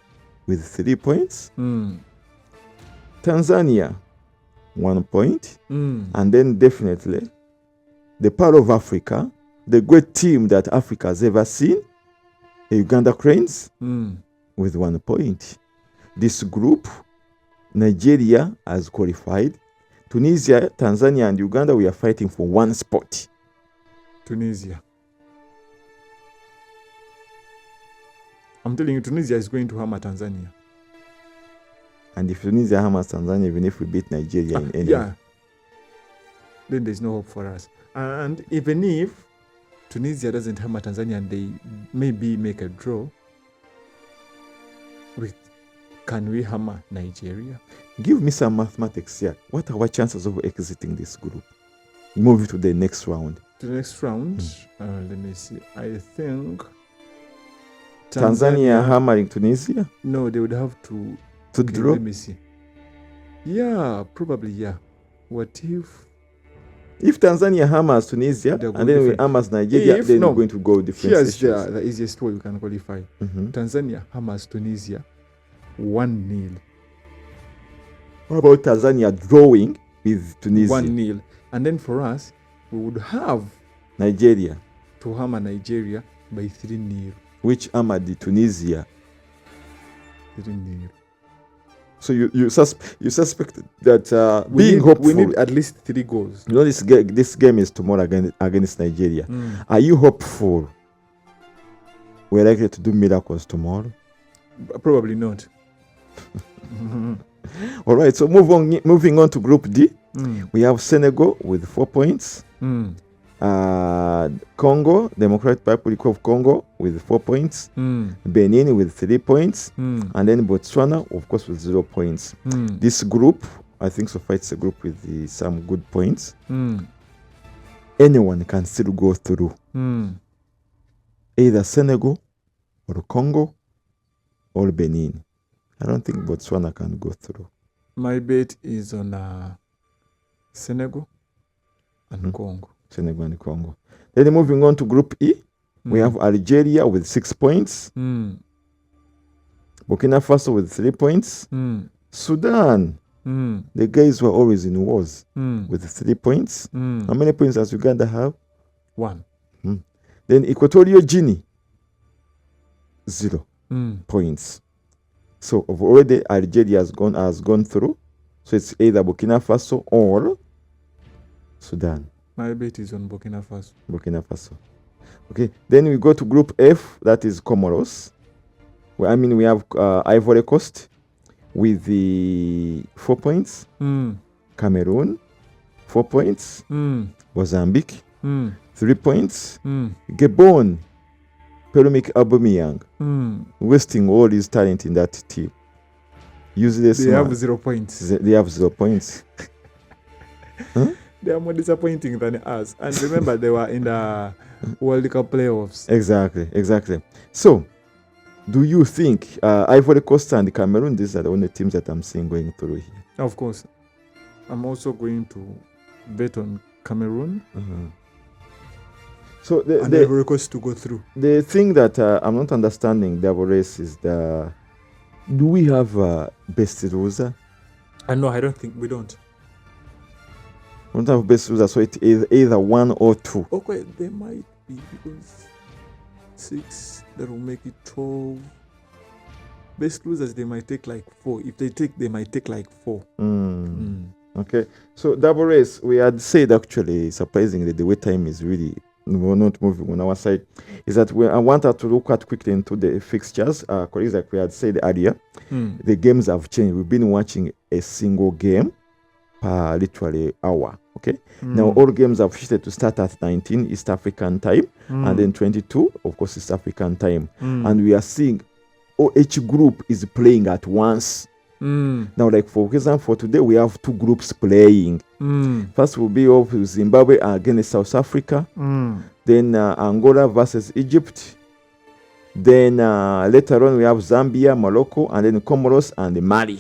with 3 points, Tanzania 1 point, and then definitely the part of Africa, the great team that Africa has ever seen, the Uganda Cranes, with 1 point. This group, Nigeria has qualified. Tunisia, Tanzania, and Uganda, we are fighting for 1 spot.
Tunisia. I'm telling you, Tunisia is going to hammer Tanzania.
And if Tunisia hammers Tanzania, even if we beat Nigeria in any,
then there's no hope for us. And even if Tunisia doesn't hammer Tanzania and they maybe make a draw, can we hammer Nigeria?
Give me some mathematics here. What are our chances of exiting this group? Moving to the next round.
To the next round, let me see. I think
Tanzania hammering Tunisia?
No, they would have to
draw?
Let me see. Yeah, probably, yeah. What if
If Tanzania hammers Tunisia
They'll go
and then we
different.
hammers Nigeria,
If
then
no,
we're going to go different
Here's
sessions.
the easiest way we can qualify. Tanzania hammers Tunisia 1-0.
What about Tanzania drawing with Tunisia?
1-0. And then for us, we would have
Nigeria,
to hammer Nigeria by 3-0.
which hammered the Tunisia.
3-0.
So you suspect that
We
hopeful.
need at least 3 goals.
You know this game is tomorrow against Nigeria. Are you hopeful we're likely to do miracles tomorrow?
Probably not.
All right, so moving on to Group D. We have Senegal with 4 points. Congo, Democratic Republic of Congo with 4 points. Benin with 3 points. And then Botswana, of course, with 0 points. This group, I think so far it's a group with some good points. Anyone can still go through. Either Senegal or Congo or Benin. I don't think Botswana can go through.
My bet is on Senegal and Congo.
Senegal and Congo. Then moving on to Group E, we have Algeria with 6 points. Burkina Faso with 3 points. Sudan, the guys were always in wars with 3 points. How many points does Uganda have?
1.
Then Equatorial Guinea, 0 points. So already Algeria has gone through. So it's either Burkina Faso or Sudan.
My bet is on Burkina Faso.
Burkina Faso. Okay. Then we go to Group F, that is Comoros. Well, I mean, we have Ivory Coast with the 4 points. Cameroon, 4 points. Mozambique, 3 points. Gabon, Pierre-Emerick Aubameyang, wasting all his talent in that team. Useless.
They have 0 points.
They have 0 points.
They are more disappointing than us. And remember, they were in the World Cup playoffs.
Exactly. So, do you think Ivory Coast and Cameroon, these are the only teams that I'm seeing going through here?
Of course. I'm also going to bet on Cameroon.
So the
Ivory Coast to go through.
The thing that I'm not understanding, the race, is do we have best loser?
No, I don't think we don't.
We don't have best loser, so it is either 1 or 2.
Okay, they might be, because 6, that will make it 12. Best losers, they might take like 4. If they might take like 4.
Okay, so double race, we had said actually, surprisingly, the wait time is really not moving on our side. Is that I wanted to look at quickly into the fixtures. Colleagues, like we had said earlier, the games have changed. We've been watching a single game per literally hour. Okay, now all games have shifted to start at 19 East African time, and then 22, of course, East African time, and we are seeing each group is playing at once. Now, like for example, for today we have 2 groups playing. First will be of Zimbabwe against South Africa, then Angola versus Egypt, then later on we have Zambia, Morocco, and then Comoros and Mali.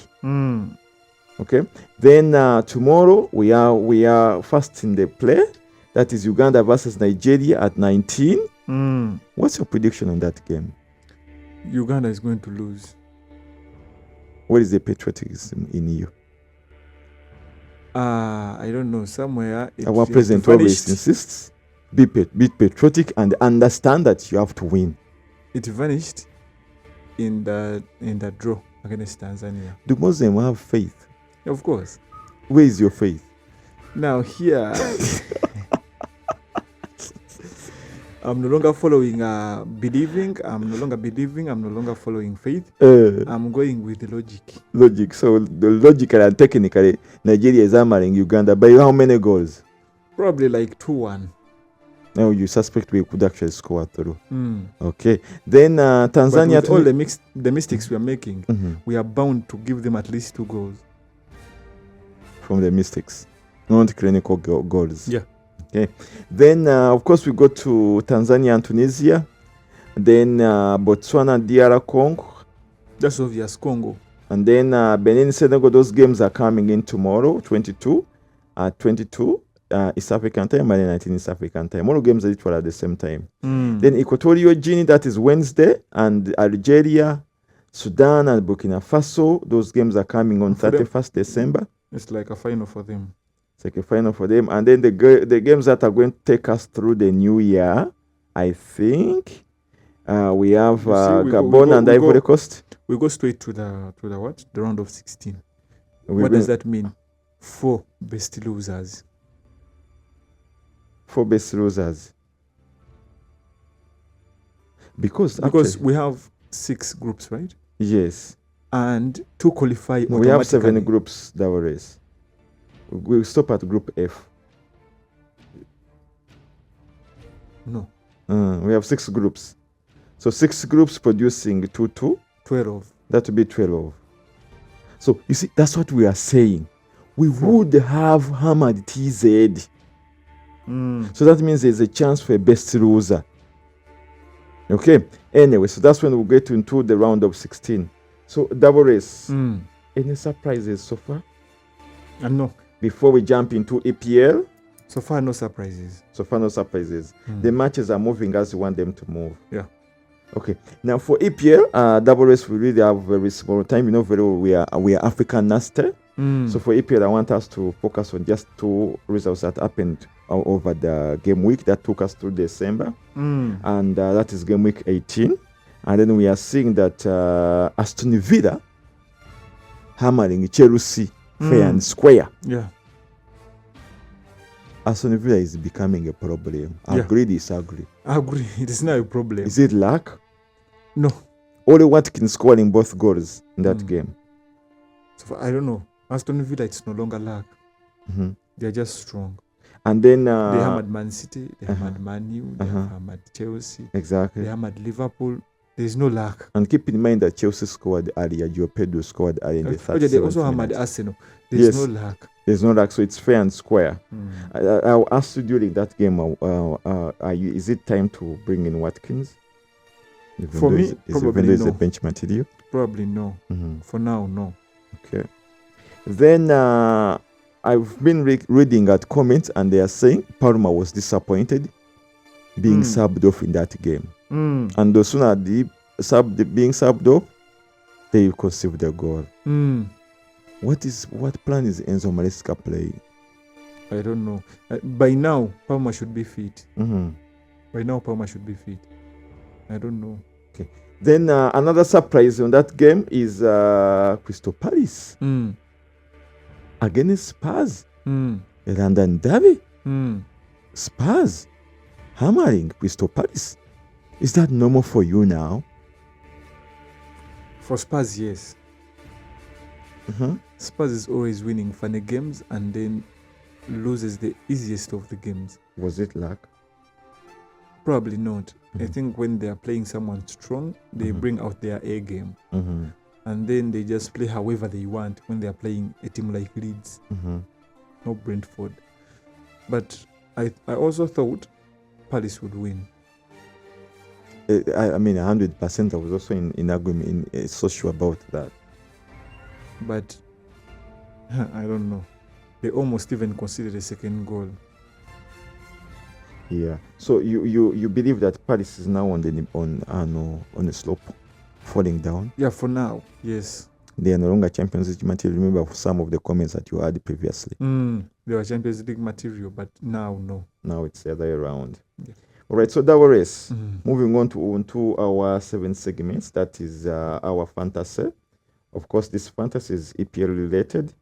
Okay, then tomorrow we are first in the play, that is Uganda versus Nigeria at 19. What's your prediction on that game?
Uganda is going to lose.
What is the patriotism in you?
I don't know. Somewhere
our president always insists, be patriotic and understand that you have to win.
It vanished in the draw against Tanzania.
Do Muslims have faith?
Of course.
Where is your faith?
Now here, I'm no longer following believing. I'm no longer believing. I'm no longer following faith. I'm going with the logic.
Logic. So logically and technically, Nigeria is hammering Uganda by how many goals?
Probably like 2-1.
Now you suspect we could actually score through. Okay. Then Tanzania.
But with all the mistakes we are making, we are bound to give them at least 2 goals.
From the mistakes, not clinical goals.
Yeah.
Okay. Then of course we go to Tanzania and Tunisia. Then Botswana and DR Congo.
That's obvious, Congo.
And then Benin, Senegal. Those games are coming in tomorrow, 22 at 22. East African time, Mali 19 East African time. All games are equal at the same time.
Mm.
Then Equatorial Guinea, that is Wednesday, and Algeria, Sudan, and Burkina Faso. Those games are coming on 31st December.
It's like a final for them.
It's like a final for them. And then the games that are going to take us through the new year, I think, we have Gabon and Ivory Coast.
We go straight to the what? The round of 16.
What
does that mean? 4 best losers.
4 best losers. Because
we have 6 groups, right?
Yes.
And 2 qualify automatically.
We have 7 groups that were race. We'll stop at group F.
No.
We have 6 groups. So 6 groups producing 2.
12.
That would be 12. So you see, that's what we are saying. We would have hammered TZ. So that means there's a chance for a best loser. Okay. Anyway, so that's when we'll get into the round of 16. So double race. Any surprises so far?
No.
Before we jump into EPL?
So far, no surprises.
The matches are moving as you want them to move.
Yeah.
Okay. Now for EPL, double race, we really have very small time. You know very well we are African nasty. So for EPL, I want us to focus on just 2 results that happened over the game week that took us through December. And that is game week 18. And then we are seeing that Aston Villa hammering Chelsea fair and square.
Yeah.
Aston Villa is becoming a problem. Agree, disagree?
I agree. It is not a problem.
Is it luck?
No.
Only Watkins scoring both goals in that game.
So I don't know. Aston Villa, it's no longer luck. They're just strong.
And then
they hammered Man City, they hammered Man U, they hammered Chelsea.
Exactly.
They hammered Liverpool. There's no luck.
And keep in mind that Chelsea scored earlier, Joe Pedro scored earlier in the 37th
They also hammered Arsenal. There's no luck.
There's no luck, so it's fair and square. I'll ask you during that game, is it time to bring in Watkins?
For me, probably no.
Is a bench material?
Probably no. For now, no.
Okay. Then I've been reading at comments, and they are saying Parma was disappointed being subbed off in that game. And as soon as being subbed off, they conceived the goal. What plan is Enzo Maresca playing?
I don't know. By now, Parma should be fit. By now, Parma should be fit. I don't know.
Okay. Then another surprise on that game is Crystal Palace against Spurs. London Derby. Spurs hammering Crystal Palace. Is that normal for you now?
For Spurs, yes. Spurs is always winning funny games and then loses the easiest of the games.
Was it luck?
Probably not. I think when they are playing someone strong, they bring out their A game. And then they just play however they want when they are playing a team like Leeds, not Brentford. But I also thought Palace would win.
I mean, 100%. I was also in agreement, so sure about that.
But I don't know. They almost even considered a second goal.
Yeah. So you believe that Paris is now on the slope, falling down?
Yeah, for now, yes.
They are no longer Champions League material. Remember some of the comments that you had previously.
They were Champions League material, but now no.
Now it's the other way around.
Yeah.
All right. So that was moving on to our 7 segments. That is our fantasy. Of course, this fantasy is EPL related,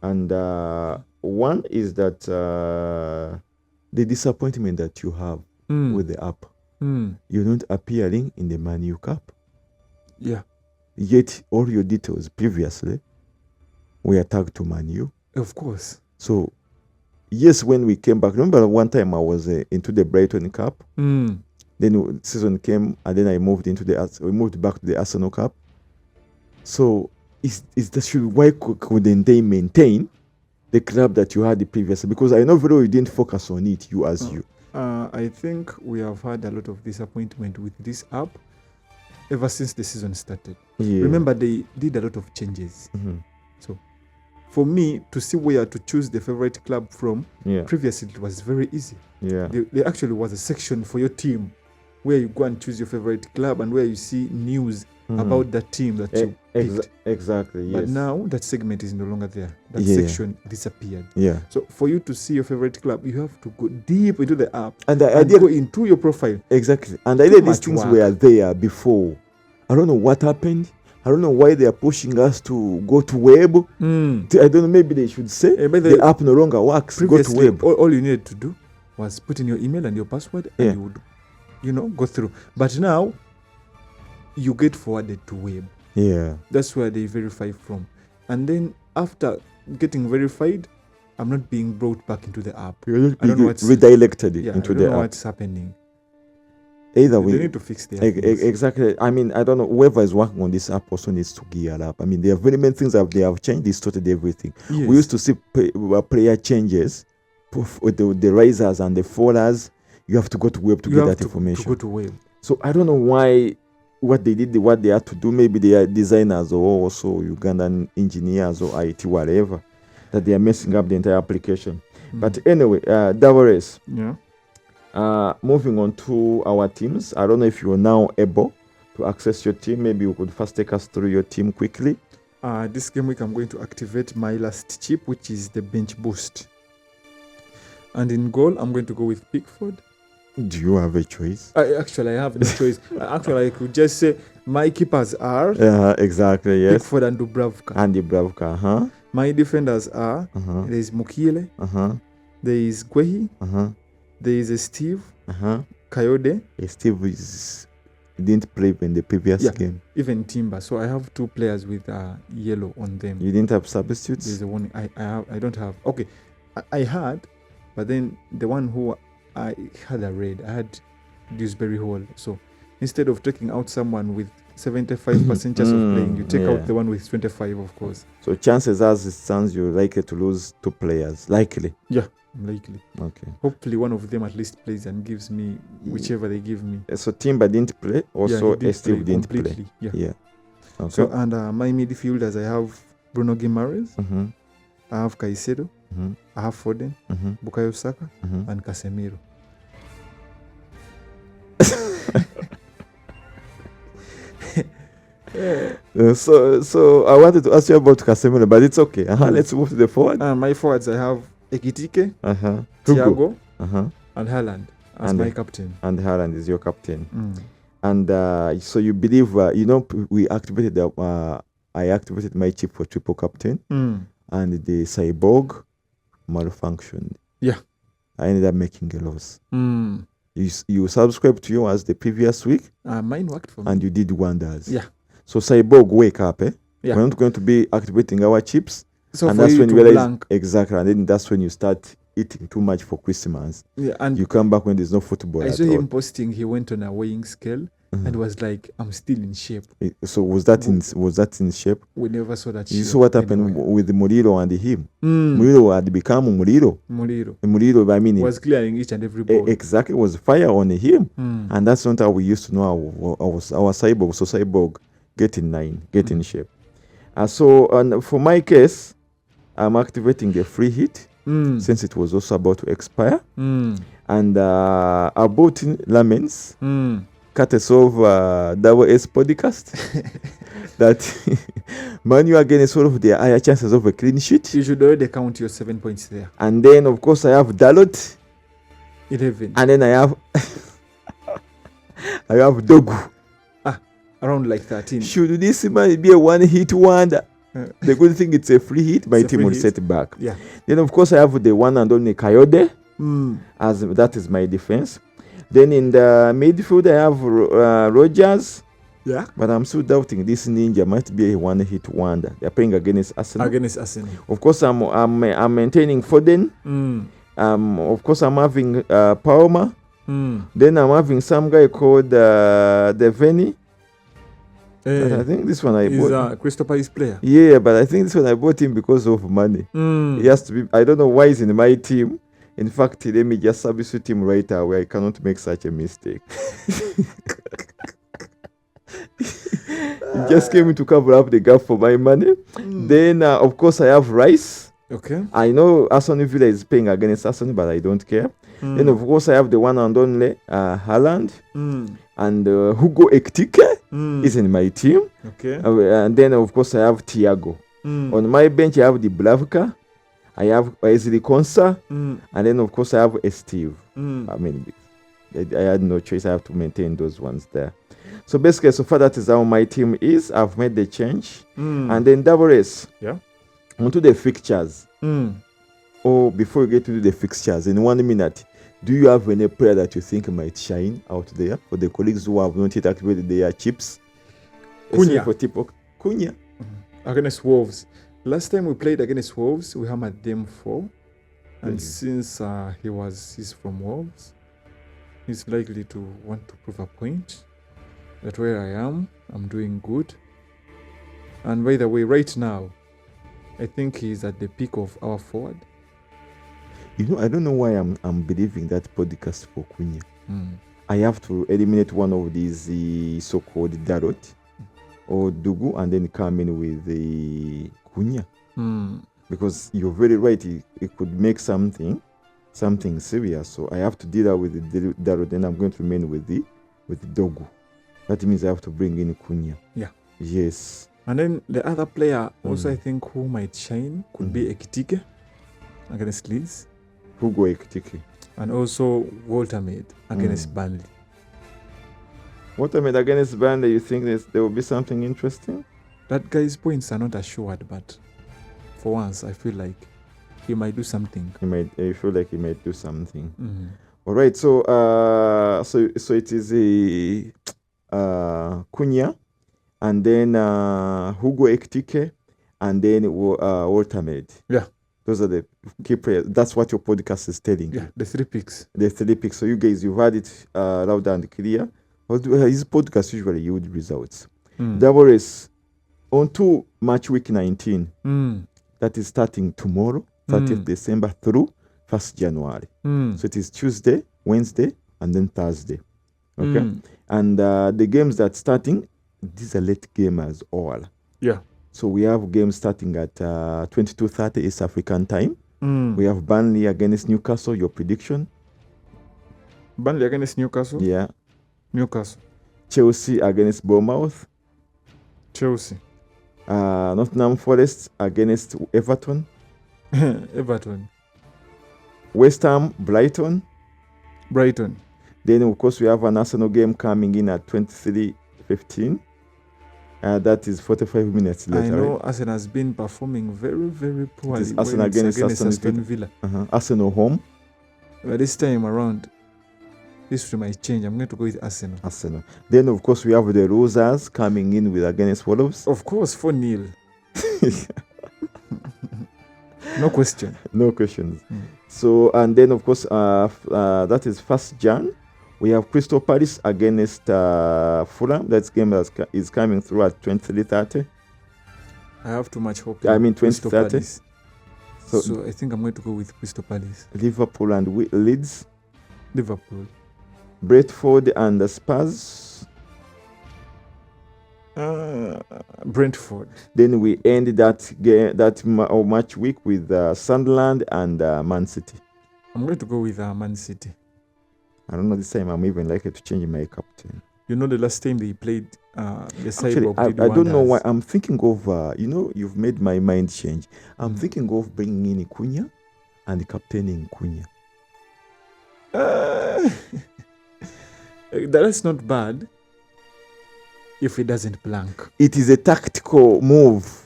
and one is that the disappointment that you have with the app. You're not appearing in the Man U Cup.
Yeah.
Yet all your details previously were tagged to Man U.
Of course.
So, yes, when we came back, remember one time I was into the Brighton Cup. Then season came, and then we moved back to the Arsenal Cup. So, why couldn't they maintain the club that you had previously? Because I know very well you didn't focus on it, you.
I think we have had a lot of disappointment with this app ever since the season started.
Yeah.
Remember, they did a lot of changes. So for me to see where to choose the favorite club from,
Yeah.
previously it was very easy.
Yeah.
There actually was a section for your team where you go and choose your favorite club and where you see news about that team that you picked.
Exactly. Yes.
But now that segment is no longer there. That
Yeah.
section disappeared.
Yeah.
So for you to see your favorite club, you have to go deep into the app
And
go into your profile.
exactly. And I did these
much
things
work.
were there before. I don't know what happened. I don't know why they are pushing us to go to web. I don't know. Maybe they should say
But
the app no longer works. Go to
previously,
web.
all you needed to do was put in your email and your password, and you would, go through. But now you get forwarded to web.
Yeah.
That's where they verify from. And then after getting verified, I'm not being brought back into the app.
You're
I don't know what's
redirected into
I don't
the
know
app.
what's happening.
Either
They
way,
need to fix their things.
exactly. I mean, I don't know. Whoever is working on this app also needs to gear up. I mean, there are very many things that they have changed, distorted everything.
Yes.
We used to see player changes with the risers and the fallers. You have to go to web to get that information.
To go to web.
So I don't know why what they did, what they had to do. Maybe they are designers or also Ugandan engineers or IT, whatever, that they are messing up the entire application. But anyway, Davares.
Yeah.
Moving on to our teams. I don't know if you are now able to access your team. Maybe you could first take us through your team quickly.
This game week, I'm going to activate my last chip, which is the bench boost. And in goal, I'm going to go with Pickford.
Do you have a choice?
I have no choice. I could just say my keepers are
exactly, yes.
Pickford and Dubravka.
And Dubravka,
My defenders are there is Mukile, there is Gwehi, there is a Steve, Kayode.
Steve didn't play in the previous game.
Even Timber. So I have two players with yellow on them.
You didn't have substitutes?
There's the one I don't have. Okay, I had, but then the one who I had a red. I had Dewsbury Hall. So instead of taking out someone with 75% chance of playing, you take out the one with 25, of course.
So chances as it stands, you're likely to lose two players. Likely.
Yeah, likely.
Okay.
Hopefully one of them at least plays and gives me whichever they give me.
So Timber didn't play. Also, Steve didn't
completely.
play.
Yeah.
Okay.
So and my midfielders, I have Bruno Guimaraes, I have Caicedo, I have Foden, Bukayo Saka, and Casemiro.
So I wanted to ask you about Casemiro, but it's okay. Let's move to the forward.
My forwards, I have Ekitike,
Hugo.
Thiago, and Haaland as my captain.
And Haaland is your captain. And so you believe, we activated I activated my chip for triple captain, and the cyborg malfunctioned.
Yeah.
I ended up making a loss. You subscribed to yours the previous week.
Mine worked for me.
And you did wonders.
Yeah.
So cyborg, wake up, eh?
Yeah.
We're not going to be activating our chips.
So
and
for
that's
you
when
to
you realize
blank.
Exactly, and then that's when you start eating too much for Christmas.
Yeah, and
you come back when there's no football.
I saw him posting. He went on a weighing scale and was like, "I'm still in shape."
So was that in shape?
We never saw that.
You saw what happened with Murilo and him.
Mm.
Murilo had become Murilo. Murilo, I mean,
was clearing each and every ball.
Exactly, it was fire on him,
Mm.
and that's not how we used to know our cyborg. So cyborg, get in shape. So and for my case, I'm activating the free hit since it was also about to expire, and I bought in laments. Courtesy of Double S podcast that Man U again is sort of the higher chances of a clean sheet.
You should already count your 7 points there.
And then of course I have Dalot
11.
And then I have Dogu.
Around like 13.
Should this man be a one-hit wonder? The good thing it's a free hit. My team will set back.
Yeah.
Then of course I have the one and only Kayode as that is my defense. Then in the midfield, I have Rogers.
Yeah.
But I'm still doubting this ninja might be a one-hit wonder. They're playing against Arsenal. Of course, I'm maintaining Foden. Of course, I'm having Palmer. Then I'm having some guy called Deveni. I think this one I bought.
He's a Crystal Palace player.
Yeah, but I think this one I bought him because of money. He has to be. I don't know why he's in my team. In fact, let me just substitute him right away. I cannot make such a mistake. It just came to cover up the gap for my money. Then, of course, I have Rice.
Okay.
I know Aston Villa is playing against Arsenal, but I don't care. Then, of course, I have the one and only Haaland. And Hugo Ekitike is in my team.
Okay.
And then, of course, I have Thiago. On my bench, I have the Blavka. I have Wesley Konsa. And then, of course, I have Steve. I mean, I had no choice. I have to maintain those ones there. So basically, so far that is how my team is. I've made the change. And then double S.
Yeah.
Onto the fixtures. Oh, before we get to the fixtures, in 1 minute, do you have any player that you think might shine out there for the colleagues who have not yet activated their chips?
Cunha.
For Tipo. Cunha.
Against Wolves. Last time we played against Wolves, we hammered them 4. And since he's from Wolves, he's likely to want to prove a point that where I am, I'm doing good. And by the way, right now, I think he's at the peak of our forward.
You know, I don't know why I'm believing that podcast for Cunha. I have to eliminate one of these so-called Darot or Dugu and then come in with the Cunha. Because you're very right, it could make something serious. So I have to deal with the Darot, then I'm going to remain with the Dogu. That means I have to bring in Cunha.
Yeah.
Yes.
And then the other player also I think who might shine could be Ekitike against Leeds.
Hugo Ekitike.
And also Walter Mead against Burnley.
Walter Mead against Burnley, you think there will be something interesting?
That guy's points are not assured, but for once I feel like he might do something.
I feel like he might do something. All right, so it is a Cunha, and then Hugo Ekitike, and then Walter Mead.
Yeah.
Those are the key players. That's what your podcast is telling you.
Yeah, the 3 picks.
The 3 picks. So you guys, you've had it loud and clear. His podcast usually yield results. Double race on to match week 19. That is starting tomorrow, 30th December through 1st January. So it is Tuesday, Wednesday, and then Thursday. Okay. And the games that starting, these are late gamers all.
Yeah.
So we have games starting at 22:30 East African time. We have Burnley against Newcastle. Your prediction?
Burnley against Newcastle?
Yeah.
Newcastle.
Chelsea against Bournemouth.
Chelsea.
Nottingham Forest against Everton.
Everton.
West Ham, Brighton. Then, of course, we have an Arsenal game coming in at 23:15. That is 45 minutes later.
I know
right?
Arsenal has been performing very, very poorly.
It is Arsenal against
Aston Villa.
Arsenal home.
But this time around, history might change. I'm going to go with Arsenal.
Then, of course, we have the Rosers coming in with against Wolves.
Of course, 4-0. No question.
No questions. So, and then, of course, that is 1st Jan. We have Crystal Palace against Fulham. That game is coming through at 23:30.
I have too much hope.
I mean 20:30.
So I think I'm going to go with Crystal Palace.
Liverpool and Leeds.
Liverpool.
Brentford and the Spurs.
Brentford.
Then we end that match week with Sunderland and Man City.
I'm going to go with Man City.
I don't know, this time I'm even likely to change my captain.
You know, the last time they played the
Actually, I don't know why. I'm thinking of, you've made my mind change. I'm thinking of bringing in Cunha and captaining Cunha.
That's not bad if it doesn't blank.
It is a tactical move.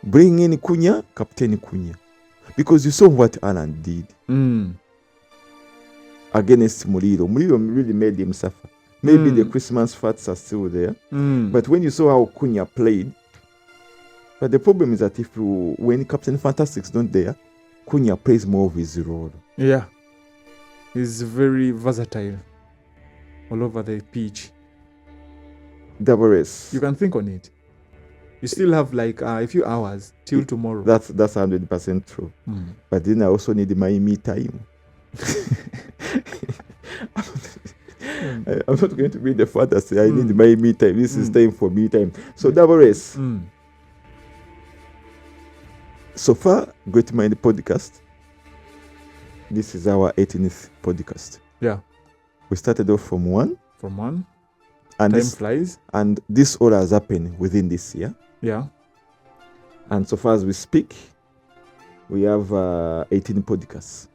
Bring in Cunha, captain Cunha. Because you saw what Alan did. Against Murilo. Murilo really made him suffer. Maybe the Christmas fats are still there. But when you saw how Cunha played, but the problem is that when Captain Fantastic's not there, Cunha plays more of his role.
Yeah. He's very versatile all over the pitch.
Double race.
You can think on it. You still have like a few hours till tomorrow.
That's 100% true. But then I also need my me time. I'm not going to be the father say I need my me time. This is time for me time. So double S. So far, GreatMinds Podcast. This is our 18th podcast.
Yeah.
We started off from one. And
time flies.
And this all has happened within this year.
Yeah.
And so far as we speak, we have 18 podcasts.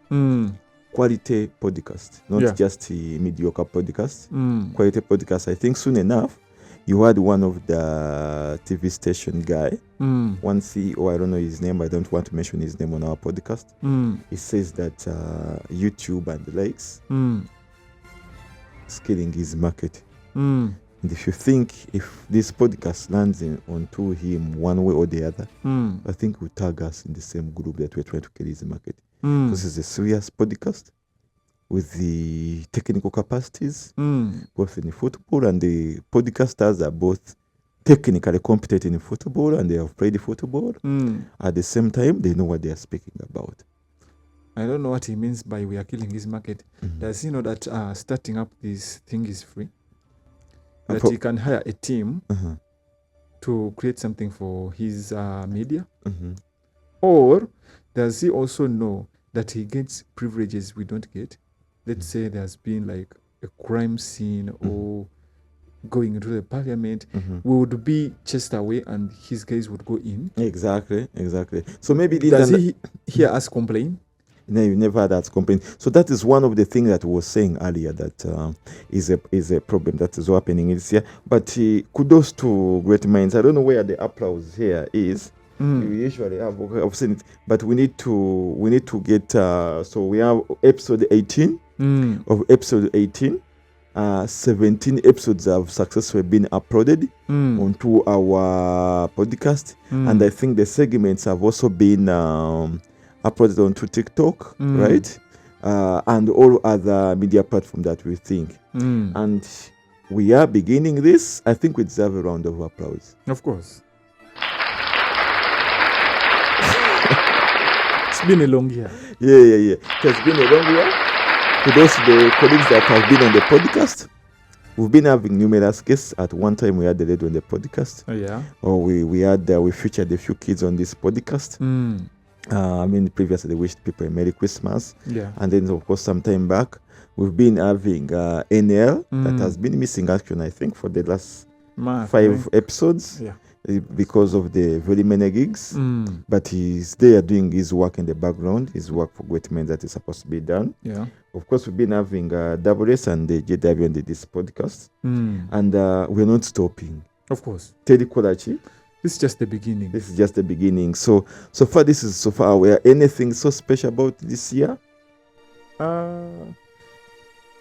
Quality podcast, not just a mediocre podcast. Quality podcast. I think soon enough, you had one of the TV station guy, one CEO, I don't know his name, I don't want to mention his name on our podcast. He says that YouTube and the likes is killing his market. And if you think if this podcast lands onto him one way or the other, I think he'll tag us in the same group that we're trying to kill his market. This is a serious podcast with the technical capacities, both in the football, and the podcasters are both technically competent in football and they have played football. At the same time, they know what they are speaking about.
I don't know what he means by we are killing his market. Does he know that starting up this thing is free? That he can hire a team to create something for his media? Or does he also know that he gets privileges we don't get? Let's say there's been like a crime scene or going into the parliament, we would be chased away and his guys would go in. Exactly.
So maybe
does he hear us complain?
No, you never had that complaint. So that is one of the things that we were saying earlier that is a problem that is happening this year. But kudos to GreatMinds. I don't know where the applause here is. We usually have, I've seen it, but we need to get. So we have episode 18 of episode 18. 17 episodes have successfully been uploaded onto our podcast, and I think the segments have also been uploaded onto TikTok, right? And all other media platforms that we think. And we are beginning this. I think we deserve a round of applause.
Of course. It's been a long year.
Yeah. It has been a long year. To those the colleagues that have been on the podcast, we've been having numerous guests. At one time, we had the lady on the podcast.
Oh yeah.
Or we featured a few kids on this podcast. Previously they wished people a Merry Christmas.
Yeah.
And then of course some time back we've been having NL that has been missing action, I think, for the last 5 episodes.
Yeah.
Because of the very many gigs. But he's there doing his work in the background, his work for GreatMinds that is supposed to be done.
Yeah.
Of course, we've been having WS and the JW on this podcast. And we're not stopping.
Of course.
Teddy Kolachi.
This is just the beginning. So far, were anything so special about this year?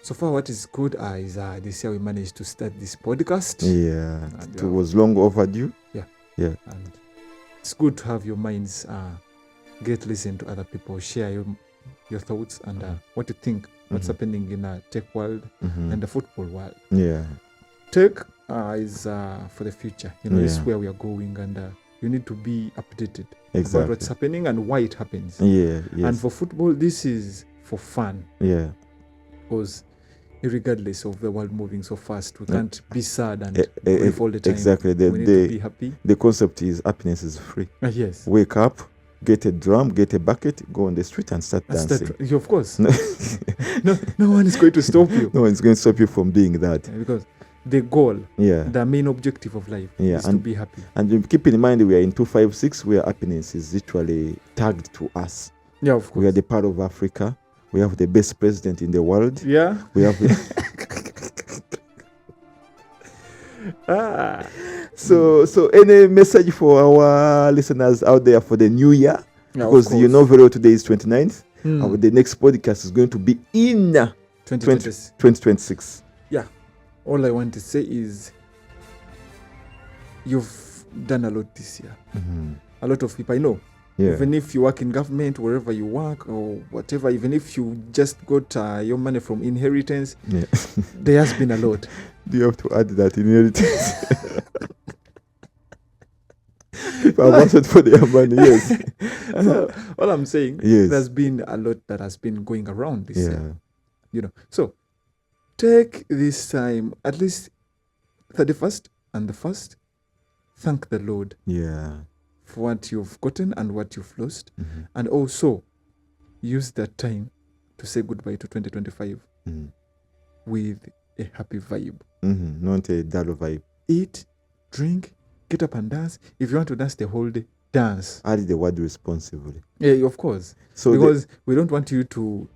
So far, what is good is this year we managed to start this podcast.
Yeah, it was long overdue. Yeah.
And it's good to have your minds get listen to other people, share your thoughts and what you think, what's happening in the tech world and the football world.
Yeah.
Tech is for the future. This is where we are going, and you need to be updated about what's happening and why it happens.
Yeah. Yes.
And for football, this is for fun.
Yeah.
Because regardless of the world moving so fast, we can't be sad and grieve all the time.
Exactly.
We need to be happy.
The concept is happiness is free.
Yes.
Wake up, get a drum, get a bucket, go on the street and start dancing.
Of course. No one is going to stop you.
No one is going to stop you from doing that.
Because the goal, the main objective of life is to be happy.
And keep in mind, we are in 256 where happiness is literally tagged to us.
Yeah, of course.
We are the part of Africa. We have the best president in the world.
Yeah.
We have. So any message for our listeners out there for the new year? Because you know very well today is 29th. The next podcast is going to be in 2026.
Yeah. All I want to say is you've done a lot this year. A lot of people I know. Yeah. Even if you work in government, wherever you work or whatever, even if you just got your money from inheritance, there has been a lot.
Do you have to add that inheritance? People have asked for their money, yes.
So, all I'm saying, there's been a lot that has been going around this year. So take this time, at least 31st and the 1st, thank the Lord for what you've gotten and what you've lost. And also use that time to say goodbye to 2025 with a happy vibe.
Not a dull vibe.
Eat, drink, get up and dance. If you want to dance the whole day, dance.
Add the word responsibly.
Yeah, of course.
So
because we don't want you to,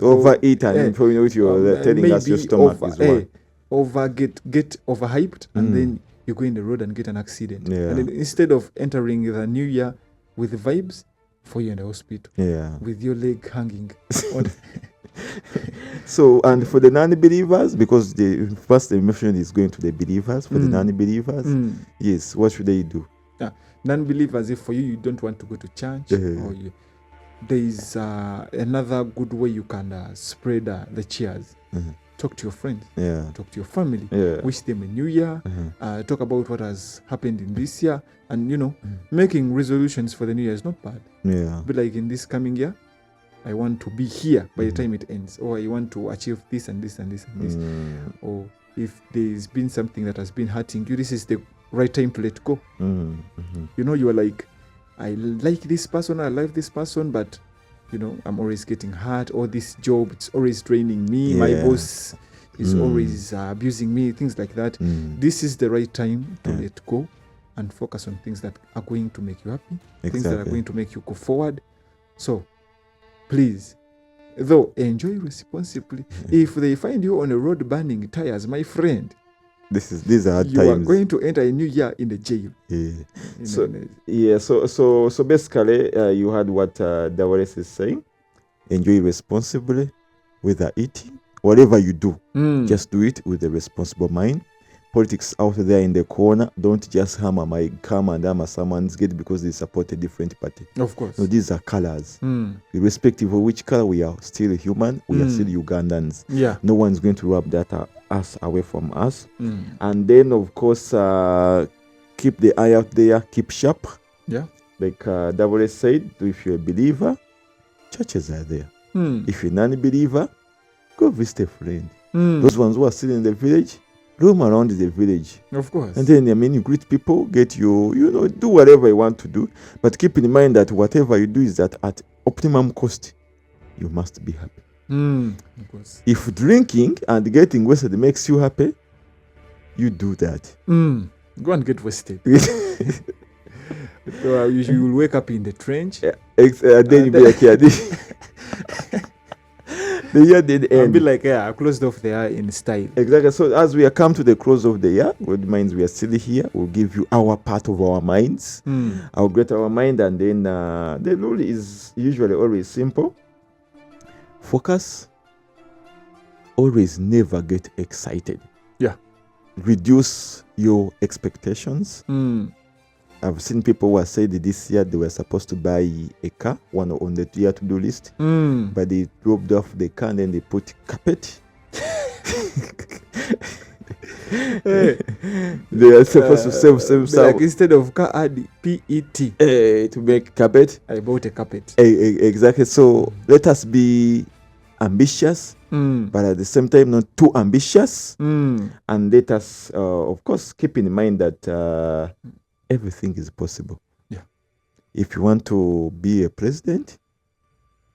overeat and you're telling us your stomach is what.
Get overhyped, and then you go in the road and get an accident.
Yeah.
And then instead of entering the new year with vibes, for you in the hospital.
Yeah.
With your leg hanging on.
So, and for the non-believers, because the first emotion is going to the believers, for the non-believers, yes, what should they do?
Non-believers, if for you don't want to go to church, or there is another good way you can spread the cheers. Talk to your friends, talk to your family, wish them a new year, talk about what has happened in this year, and making resolutions for the new year is not bad. But like in this coming year, I want to be here by the time it ends, or I want to achieve this and this and this and this. Or if there's been something that has been hurting you, this is the right time to let go. You are like, I like this person, I love this person, but I'm always getting hurt, or this job, it's always draining me, my boss is always abusing me, things like that. This is the right time to let go and focus on things that are going to make you happy, things that are going to make you go forward. So please, though, enjoy responsibly. If they find you on a road burning tires, my friend,
these are
you
times.
are going to enter a new year in the jail.
So basically, you heard what Dawales is saying. Enjoy responsibly, whether eating, whatever you do, just do it with a responsible mind. Politics out there in the corner, don't just come and hammer someone's gate because they support a different party.
Of course.
No, these are colors. Irrespective of which color, we are still human. We are still Ugandans.
Yeah.
No one's going to rub that us away from us. And then, of course, keep the eye out there. Keep sharp.
Yeah.
Like Davore said, if you're a believer, churches are there. If you're a non-believer, go visit a friend. Those ones who are still in the village, roam around the village.
Of course.
And then, you greet people, get you, do whatever you want to do. But keep in mind that whatever you do is that at optimum cost, you must be happy.
Of course.
If drinking and getting wasted makes you happy, you do that.
Go and get wasted. So you will wake up in the trench.
Then you'll be like, the year did end.
I'll be like, I closed off the year in style.
Exactly. So as we are come to the close of the year, GreatMinds, we are still here. We'll give you our part of our minds. I'll get our mind, and then the rule is usually always simple. Focus. Always never get excited. Yeah. Reduce your expectations. I've seen people who have said this year they were supposed to buy a car, one on the year to-do list, but they dropped off the car and then they put carpet. They are supposed to save some.
Like instead of car, add PET
to make carpet.
I bought a carpet.
Exactly. So let us be ambitious, but at the same time not too ambitious, and let us, of course, keep in mind that everything is possible. Yeah. If you want to be a president,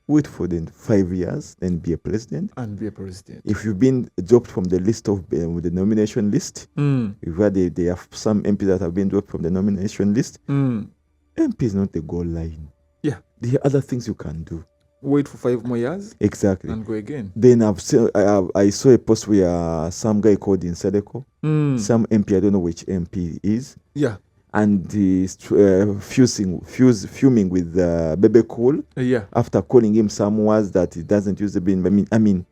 wait for the 5 years, then be a president.
And be a president.
If you've been dropped from the list of the nomination list, if they have some MPs that have been dropped from the nomination list, MP is not the goal line. Yeah. There are other things you can do.
Wait for 5 more years.
Exactly.
And go again.
Then I saw a post where some guy called in Sedeko, some MP, I don't know which MP is. Yeah. And he's fuming with Bebe Cool. After calling him some words that he doesn't use the bin. I mean,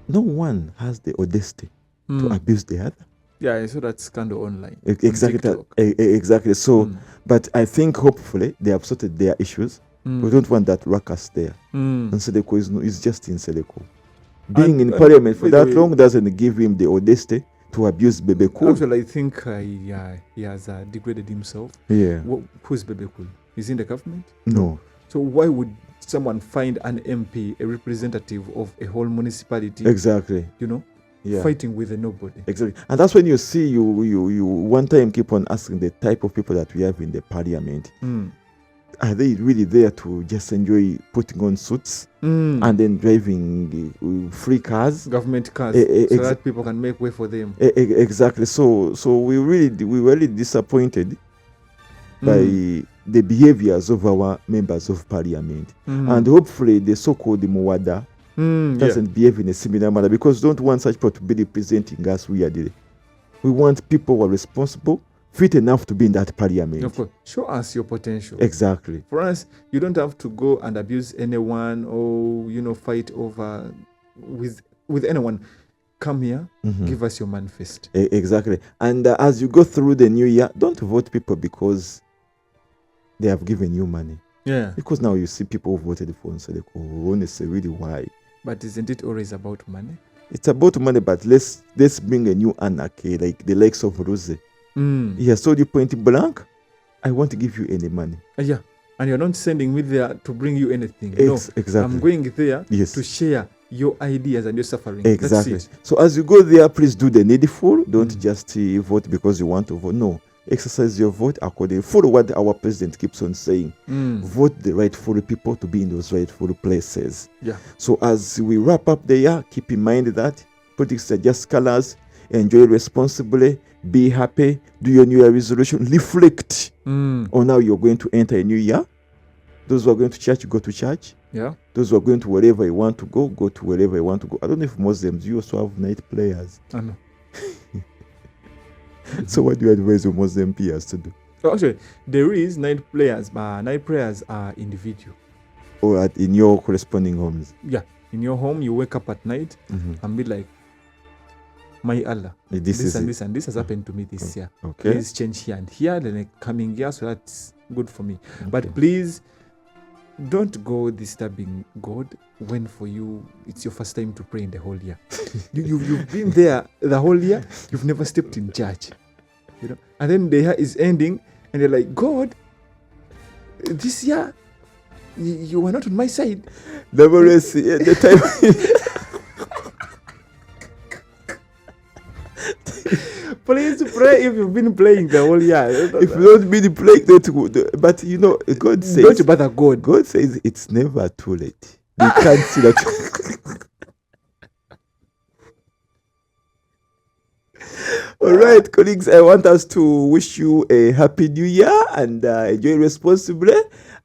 no one has the audacity to abuse the other.
Yeah, I saw that scandal online.
Exactly. So, but I think hopefully they have sorted their issues. We don't want that ruckus there. And Sedeko is just in Sedeko. Being in parliament for that long doesn't give him the audacity to abuse Bebe Cool.
Actually, I think he has degraded himself.
Yeah.
Who's Bebe Cool? Is he in the government?
No.
So why would someone find an MP, a representative of a whole municipality,
Exactly.
fighting with a nobody.
Exactly. And that's when you see you one time keep on asking the type of people that we have in the parliament. Are they really there to just enjoy putting on suits and then driving free cars,
government cars, so that people can make way for them?
Exactly. So we were really disappointed by the behaviors of our members of parliament, and hopefully the so-called Muwada doesn't behave in a similar manner, because we don't want such people to be representing us weirdly. We want people who are responsible, fit enough to be in that parliament.
Of course. Show us your potential.
Exactly.
For us, you don't have to go and abuse anyone or, fight over with anyone. Come here, give us your manifest.
Exactly. And as you go through the new year, don't vote people because they have given you money.
Yeah.
Because now you see people who voted for us, so they go, honestly, really, why?
But isn't it always about money?
It's about money, but let's bring a new anarchy, like the likes of Rose. He has told you point blank, I won't give you any money.
Yeah. And you're not sending me there to bring you anything. No,
exactly.
I'm going there to share your ideas and your suffering.
Exactly.
That's it.
So as you go there, please do the needful. Don't just vote because you want to vote. No. Exercise your vote accordingly. Follow what our president keeps on saying. Vote the rightful people to be in those rightful places.
Yeah.
So as we wrap up the year, keep in mind that politics are just colors. Enjoy responsibly. Be happy. Do your New Year resolution. Reflect on how you're going to enter a new year. Those who are going to church, go to church.
Yeah.
Those who are going to wherever you want to go to wherever you want to go. I don't know if Muslims, you also have night prayers.
I know.
So what do you advise your Muslim peers to do?
Actually, there is night prayers, but night prayers are individual.
Or in your corresponding homes?
Yeah. In your home, you wake up at night and be like, my Allah, this and this has happened to me this year.
Okay.
Please change here and here, the coming year, so that's good for me. But please don't go disturbing God when for you it's your first time to pray in the whole year. You've been there the whole year, you've never stepped in church. And then the year is ending and you're like, God, this year you were not on my side.
The time.
Please pray if you've been playing the whole year.
If you don't been playing, but God says,
don't bother God.
God says it's never too late. You can't see that. All right, colleagues, I want us to wish you a happy new year and enjoy responsibly.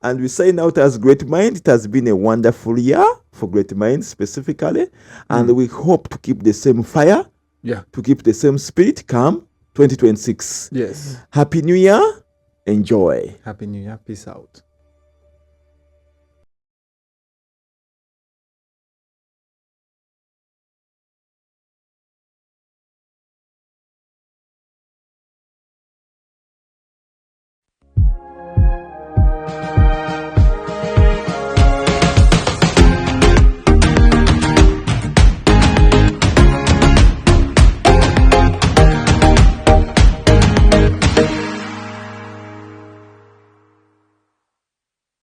And we sign out as Great Mind. It has been a wonderful year for Great Mind specifically. And we hope to keep the same fire.
Yeah.
To keep the same spirit calm 2026.
Yes.
Happy New Year. Enjoy.
Happy New Year. Peace out.